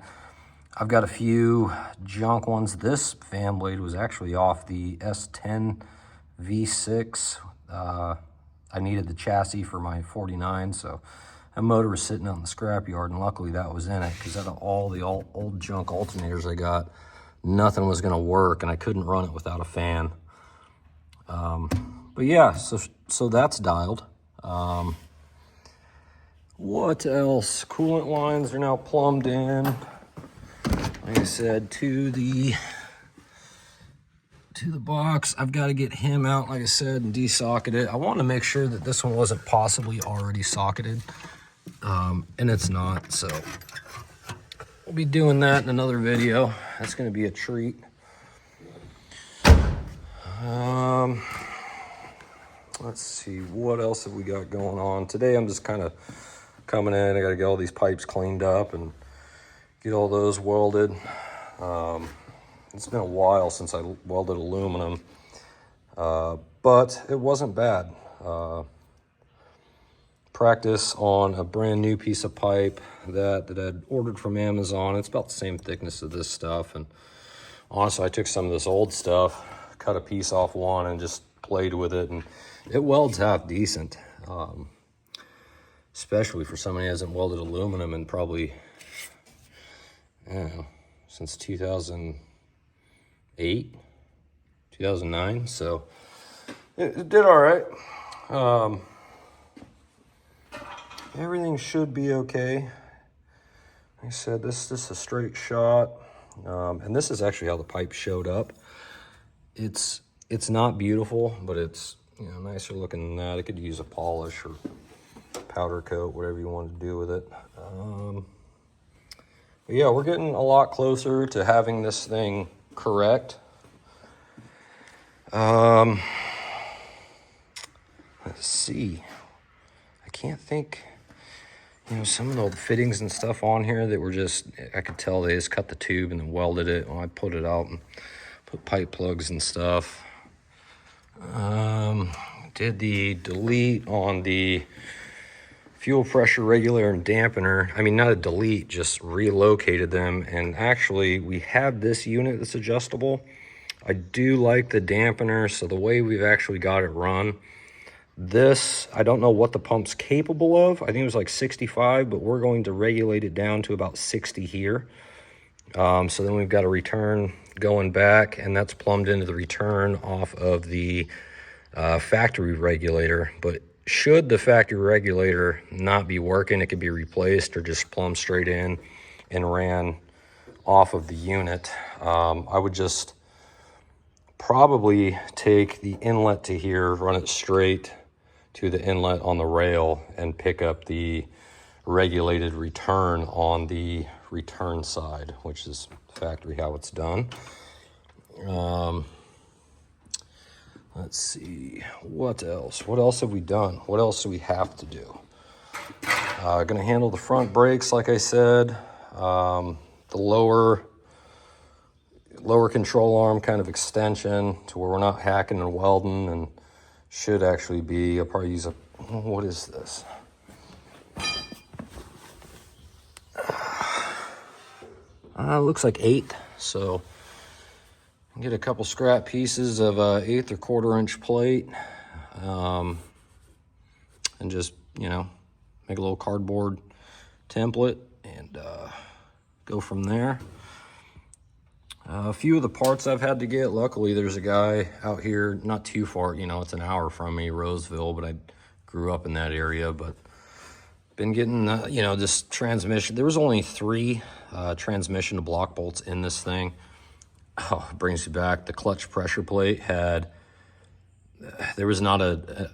I've got a few junk ones. This fan blade was actually off the S10 V6. I needed the chassis for my 49, so that motor was sitting out in the scrapyard, and luckily that was in it, because out of all the old junk alternators I got, nothing was going to work, and I couldn't run it without a fan. But yeah, so that's dialed. What else? Coolant lines are now plumbed in. Like I said, to the box. I've got to get him out, like I said, and de-socket it. I want to make sure that this one wasn't possibly already socketed, and it's not. So we'll be doing that in another video. That's going to be a treat. Let's see, what else have we got going on today? I'm just kind of coming in. I got to get all these pipes cleaned up and get all those welded. It's been a while since I welded aluminum, but it wasn't bad. Practice on a brand new piece of pipe that I'd ordered from Amazon. It's about the same thickness of this stuff, and honestly, I took some of this old stuff, cut a piece off one, and just played with it, and it welds half decent, especially for somebody who hasn't welded aluminum in probably, I don't know, since 2008, 2009. So it did all right. Everything should be okay. Like I said, this is a straight shot, and this is actually how the pipe showed up. It's not beautiful, but it's, you know, nicer looking than that. It could use a polish or powder coat, whatever you want to do with it. But yeah, we're getting a lot closer to having this thing correct. Let's see. I can't think, you know, some of the old fittings and stuff on here that were just, I could tell they just cut the tube and then welded it. When I put it out and put pipe plugs and stuff. Did the delete on the fuel pressure regulator and dampener. I mean, not a delete, just relocated them. And actually, we have this unit that's adjustable. I do like the dampener, so the way we've actually got it run, this, I don't know what the pump's capable of. I think it was like 65, but we're going to regulate it down to about 60 here. So then we've got a return going back, and that's plumbed into the return off of the factory regulator. But should the factory regulator not be working, it could be replaced or just plumbed straight in and ran off of the unit. I would just probably take the inlet to here, run it straight to the inlet on the rail, and pick up the regulated return on the return side, which is factory how it's done. Let's see, what else have we done? What else do we have to do? Gonna handle the front brakes, like I said. The lower control arm kind of extension to where we're not hacking and welding, and should actually be, I'll probably use a, what is this? Looks like 8, so get a couple scrap pieces of 1/8 or 1/4 inch plate, and just, you know, make a little cardboard template and go from there. A few of the parts I've had to get, luckily there's a guy out here not too far, you know, it's an hour from me, Roseville, but I grew up in that area. But been getting, you know, this transmission. There was only 3 transmission to block bolts in this thing. Oh, it brings you back. The clutch pressure plate had, there was not a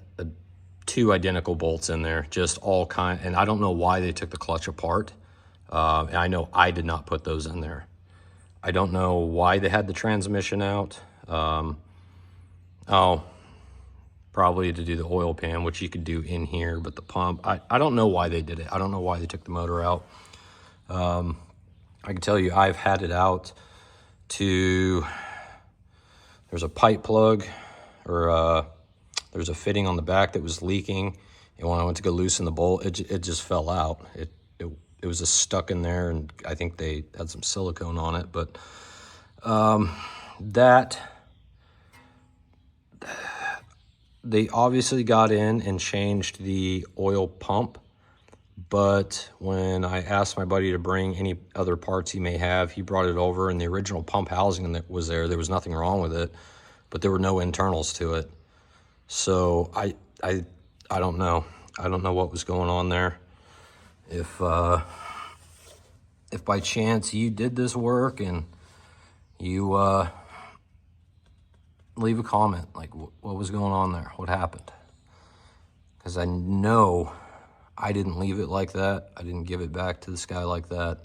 2 identical bolts in there, just all kind. And I don't know why they took the clutch apart. And I know I did not put those in there. I don't know why they had the transmission out. Oh, probably to do the oil pan, which you could do in here, but the pump, I don't know why they did it. I don't know why they took the motor out. I can tell you I've had it out to, there's a pipe plug, or there's a fitting on the back that was leaking, and when I went to go loosen the bolt, it just fell out. It was just stuck in there, and I think they had some silicone on it, but they obviously got in and changed the oil pump, but when I asked my buddy to bring any other parts he may have, he brought it over, and the original pump housing that was there was nothing wrong with it, but there were no internals to it. So I don't know. I don't know what was going on there. If by chance you did this work and you leave a comment, like what was going on there, what happened? Because I know I didn't leave it like that. I didn't give it back to this guy like that,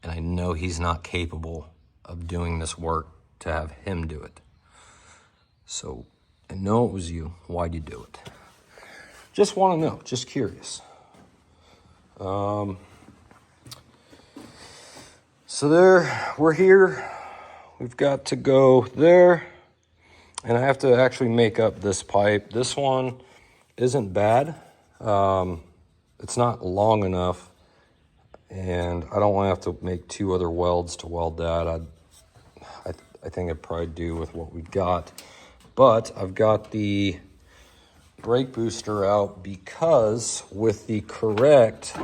and I know he's not capable of doing this work to have him do it. So I know it was you. Why'd you do it? Just want to know, just curious. So there, we're here. We've got to go there, and I have to actually make up this pipe. This one isn't bad. It's not long enough, and I don't want to have to make 2 other welds to weld that. I think I'd probably do with what we've got. But I've got the brake booster out because with the correct,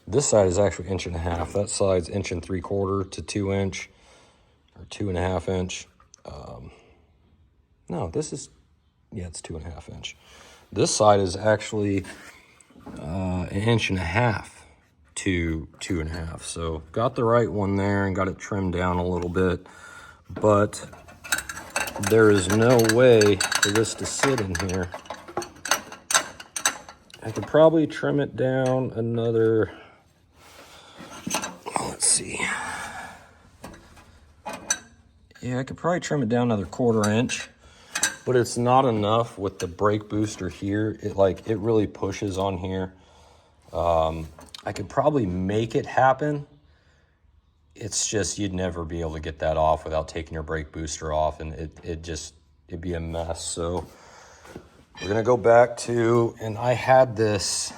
this side is actually 1.5 inches. That side's 1 3/4 to 2 inch, or 2.5 inch. No, this is, yeah, it's 2.5 inch. This side is actually 1.5 inches to 2.5. So got the right one there and got it trimmed down a little bit, but there is no way for this to sit in here. I could probably trim it down another, let's see. Yeah, I could probably trim it down another 1/4 inch, but it's not enough with the brake booster here. It really pushes on here. I could probably make it happen. It's just, you'd never be able to get that off without taking your brake booster off, and it'd be a mess. So we're gonna go back to, and I had this,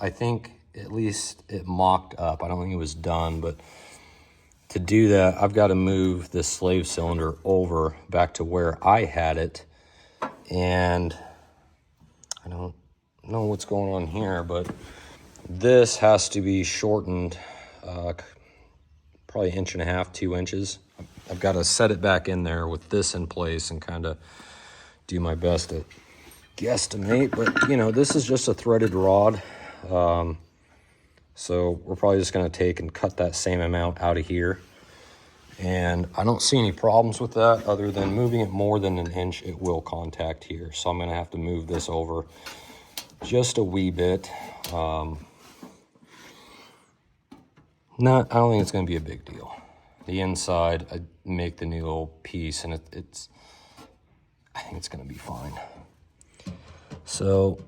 I think at least it mocked up. I don't think it was done, but to do that, I've got to move this slave cylinder over back to where I had it. And I don't know what's going on here, but this has to be shortened probably 1.5 inches, 2 inches. I've got to set it back in there with this in place and kind of do my best to guesstimate. But, you know, this is just a threaded rod. So we're probably just going to take and cut that same amount out of here. And I don't see any problems with that other than moving it more than 1 inch, it will contact here. So I'm going to have to move this over just a wee bit. I don't think it's going to be a big deal. The inside, I make the new little piece, and I think it's going to be fine. So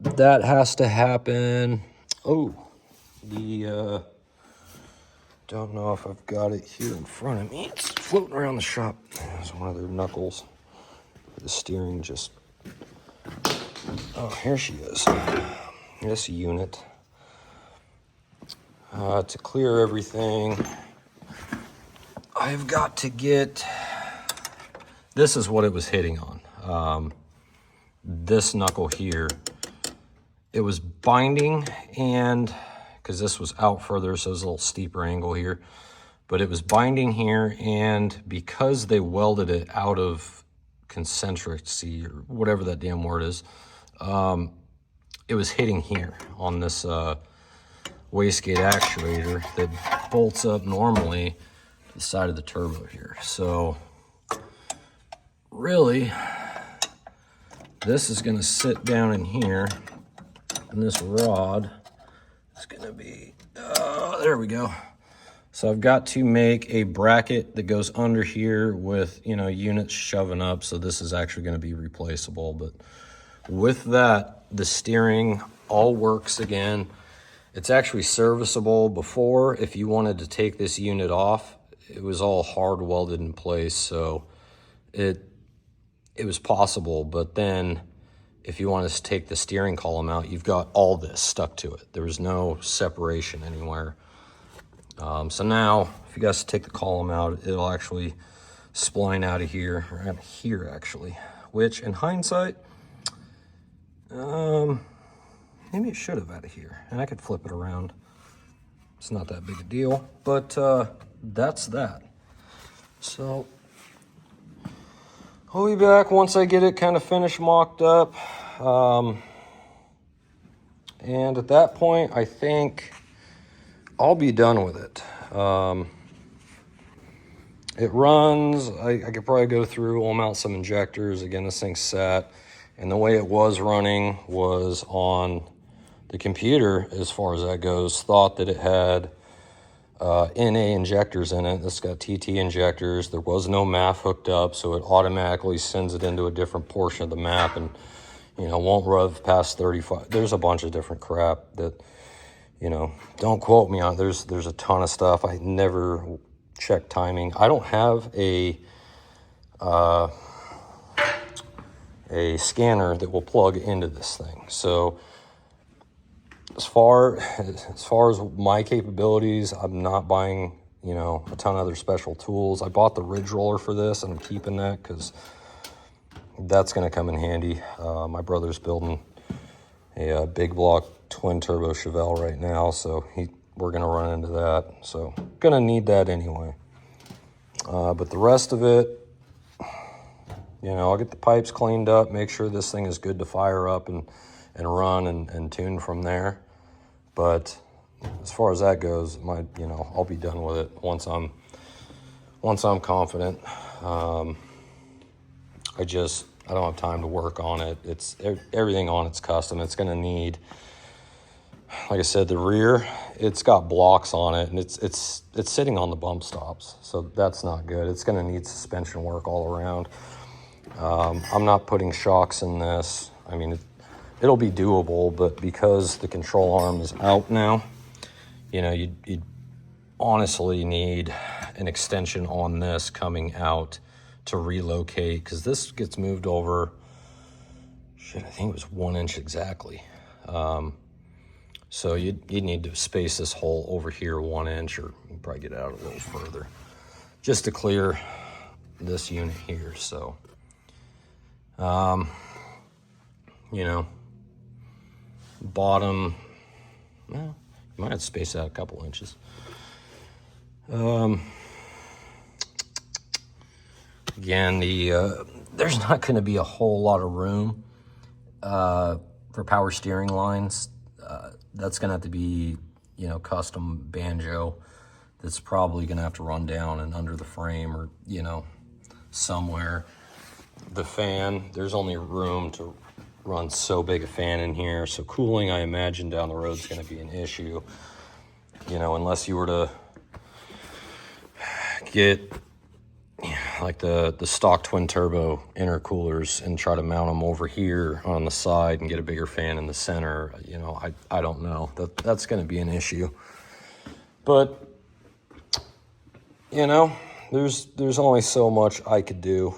that has to happen. Oh, don't know if I've got it here in front of me. It's floating around the shop. There's one of their knuckles. The steering just, oh, here she is. This unit. To clear everything, I've got to get, this is what it was hitting on. This knuckle here, it was binding, and because this was out further, so it was a little steeper angle here, but it was binding here, and because they welded it out of concentricity, or whatever that damn word is, it was hitting here on this wastegate actuator that bolts up normally to the side of the turbo here. So really, this is going to sit down in here, and this rod is going to be There we go. So I've got to make a bracket that goes under here with, units shoving up. So this is actually going to be replaceable. But with that, the steering all works again. It's actually serviceable. Before, if you wanted to take this unit off, it was all hard welded in place. So it was possible. But then if you want to take the steering column out, you've got all this stuck to it. There was no separation anywhere. So now, if you guys take the column out, it'll actually spline out of here, or out of here actually, which in hindsight, maybe it should have out of here, and I could flip it around. It's not that big a deal, but that's that. So I'll be back once I get it kind of finished, mocked up. And at that point, I think I'll be done with it. It runs. I could probably go through, we'll mount some injectors. Again, this thing's set. And the way it was running was on the computer, as far as that goes, thought that it had NA injectors in it. This got TT injectors. There was no MAF hooked up, so it automatically sends it into a different portion of the map and, won't rev past 35. There's a bunch of different crap that, don't quote me on. There's a ton of stuff. I never checked timing. I don't have a scanner that will plug into this thing. So as far as my capabilities, I'm not buying, a ton of other special tools. I bought the ridge roller for this, and I'm keeping that because that's going to come in handy. My brother's building a big block twin turbo Chevelle right now, so we're going to run into that. So going to need that anyway. But the rest of it, I'll get the pipes cleaned up, make sure this thing is good to fire up and run and tune from there. But as far as that goes, I'll be done with it once I'm confident. I don't have time to work on it. It's everything on it's custom. It's going to need, like I said, the rear, it's got blocks on it, and it's sitting on the bump stops, so that's not good. It's going to need suspension work all around. I'm not putting shocks in this. I mean, it'll be doable, but because the control arm is out now, you'd honestly need an extension on this coming out to relocate, because this gets moved over, I think it was 1 inch exactly. So you'd need to space this hole over here 1 inch, or you can probably get it out a little further, just to clear this unit here. So, bottom, well, you might have to space out a couple inches. Again, there's not going to be a whole lot of room for power steering lines. That's going to have to be, custom banjo. That's probably going to have to run down and under the frame, or, somewhere. The fan, there's only room to run so big a fan in here. So cooling, I imagine, down the road is going to be an issue. Unless you were to get like the stock twin turbo intercoolers and try to mount them over here on the side and get a bigger fan in the center. I don't know. That's going to be an issue. But there's only so much I could do,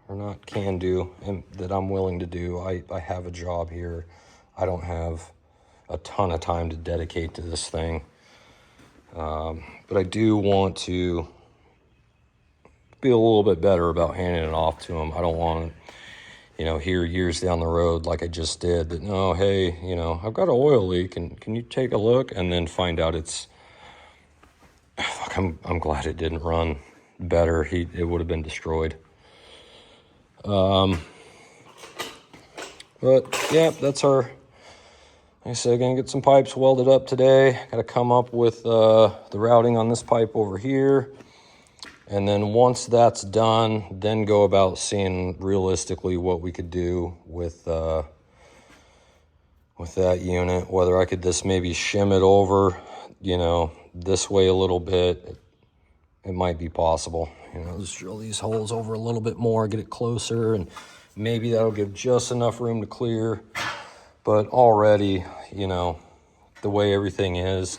or not can do, and that I'm willing to do. I have a job here. I don't have a ton of time to dedicate to this thing. But I do want to be a little bit better about handing it off to them. I don't want to, hear years down the road, like I just did, that, no, hey, I've got an oil leak, and can you take a look? And then find out I'm glad it didn't run better. It would have been destroyed. But yeah, that's our, like I said, gonna get some pipes welded up today. Got to come up with the routing on this pipe over here. And then once that's done, then go about seeing realistically what we could do with that unit. Whether I could just maybe shim it over you know, this way a little bit, it might be possible. You know, just drill these holes over a little bit more, get it closer, and maybe that'll give just enough room to clear. But already, you know, the way everything is,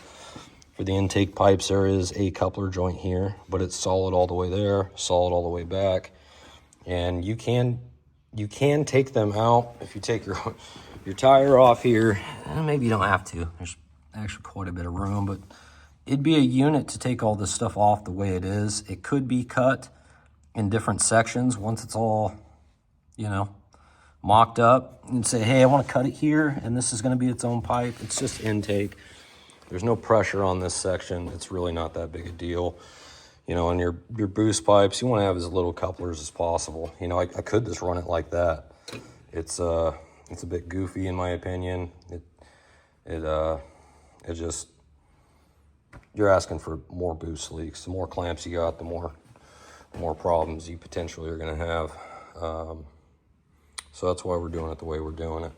for the intake pipes, there is a coupler joint here, but it's solid all the way there, solid all the way back. And you can take them out if you take your tire off here. Maybe you don't have to. There's actually quite a bit of room, but it'd be a unit to take all this stuff off the way it is. It could be cut in different sections once it's all, you know, mocked up, and say, hey, I want to cut it here, and this is going to be its own pipe. It's just intake. There's no pressure on this section. It's really not that big a deal. You know, and your boost pipes, you want to have as little couplers as possible. You know, I could just run it like that. It's a bit goofy in my opinion. It just, you're asking for more boost leaks. The more clamps you got, the more problems you potentially are going to have. So that's why we're doing it the way we're doing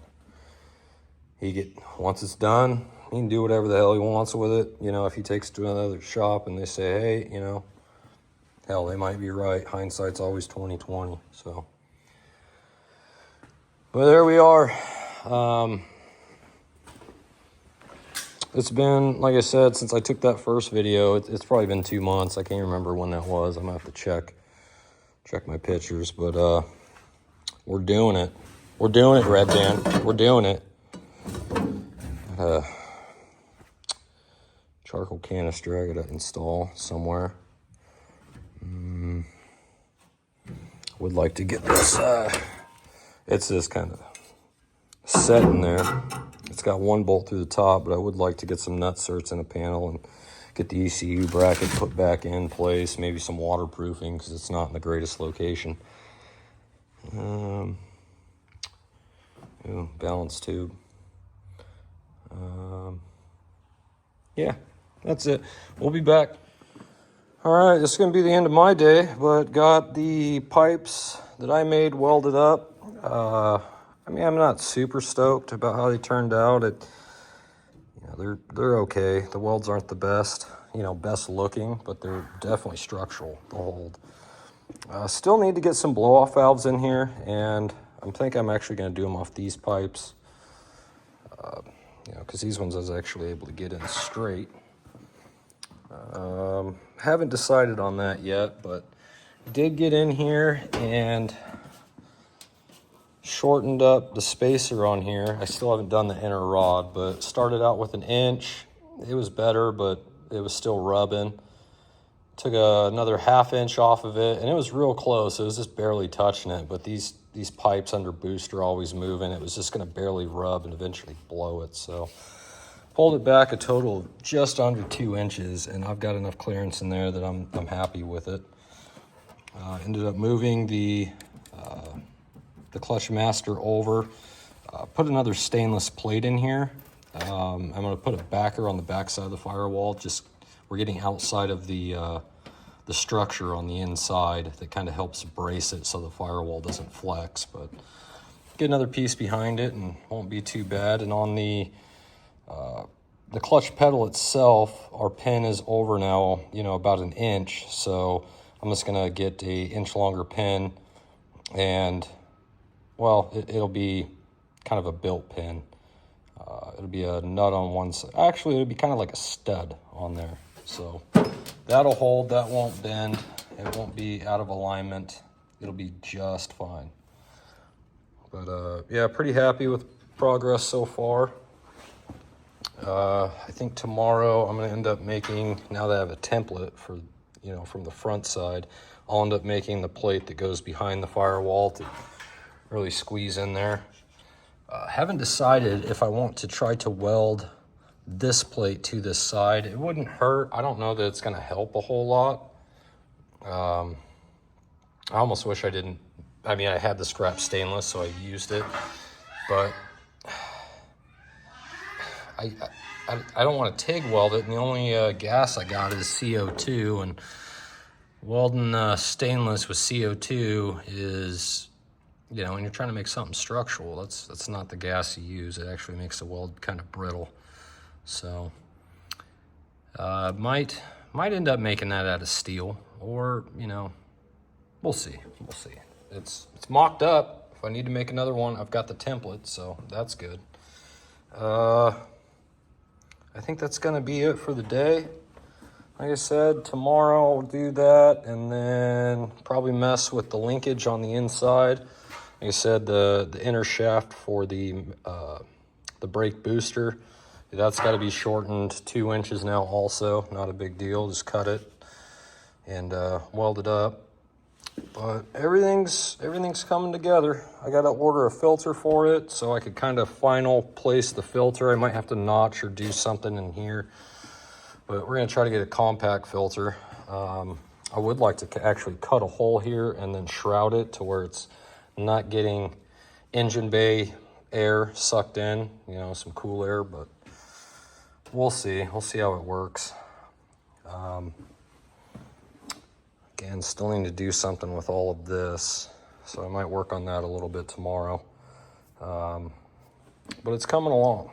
it. Once it's done, he can do whatever the hell he wants with it. You know, if he takes it to another shop and they say, hey, you know, hell, they might be right. Hindsight's always 20/20. So, but there we are. It's been, like I said, since I took that first video, it's probably been 2 months. I can't remember when that was. I'm gonna have to check my pictures, but we're doing it. We're doing it, Red Band. We're doing it. Charcoal canister I gotta install somewhere. Would like to get this, it's just kind of set in there. It's got one bolt through the top, but I would like to get some nutserts in a panel and get the ECU bracket put back in place, maybe some waterproofing because it's not in the greatest location. Balance tube. Yeah, that's it. We'll be back. All right, this is going to be the end of my day, but got the pipes that I made welded up. I mean, I'm not super stoked about how they turned out. You know, they're okay. The welds aren't the best, you know, best looking, but they're definitely structural. They'll hold. Still need to get some blow-off valves in here, and I think I'm actually going to do them off these pipes. You know, because these ones I was actually able to get in straight. Haven't decided on that yet, but did get in here and shortened up the spacer on here. I still haven't done the inner rod, but started out with 1 inch. It was better, but it was still rubbing. Took another 1/2 inch off of it, and it was real close. It was just barely touching it, but these pipes under boost are always moving. It was just going to barely rub and eventually blow it. So pulled it back a total of just under 2 inches, and I've got enough clearance in there that I'm happy with it. Ended up moving the clutch master over. Put another stainless plate in here. I'm going to put a backer on the back side of the firewall. Just we're getting outside of the structure on the inside that kind of helps brace it so the firewall doesn't flex. But get another piece behind it and won't be too bad. And on the clutch pedal itself, our pin is over now, you know, about 1 inch. So I'm just gonna get a inch longer pin, and well, it'll be kind of a built pin. It'll be a nut on one side. Actually, it'll be kind of like a stud on there. So that'll hold, that won't bend. It won't be out of alignment. It'll be just fine. But yeah, pretty happy with progress so far. I think tomorrow I'm gonna end up making, now that I have a template for, you know, from the front side, I'll end up making the plate that goes behind the firewall to really squeeze in there. Haven't decided if I want to try to weld this plate to this side. It wouldn't hurt. I don't know that it's gonna help a whole lot. I almost wish I didn't. I mean, I had the scrap stainless, so I used it, but I don't want to TIG weld it, and the only gas I got is CO2, and welding stainless with CO2 is, you know, when you're trying to make something structural, that's not the gas you use. It actually makes the weld kind of brittle. So Might end up making that out of steel, or, you know, we'll see. We'll see. It's mocked up. If I need to make another one, I've got the template, so that's good. I think that's gonna be it for the day. Like I said, tomorrow I'll do that, and then probably mess with the linkage on the inside. Like I said, the inner shaft for the brake booster, that's got to be shortened 2 inches now also. Not a big deal, just cut it and weld it up. But everything's coming together. I got to order a filter for it so I could kind of final place the filter. I might have to notch or do something in here, but we're going to try to get a compact filter. I would like to actually cut a hole here and then shroud it to where it's not getting engine bay air sucked in, you know, some cool air, but we'll see. We'll see how it works. Again, still need to do something with all of this, so I might work on that a little bit tomorrow. But it's coming along.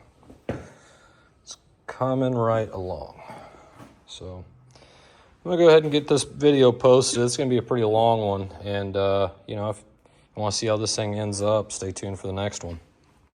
It's coming right along. So I'm gonna go ahead and get this video posted. It's gonna be a pretty long one, and you know, if you want to see how this thing ends up, stay tuned for the next one.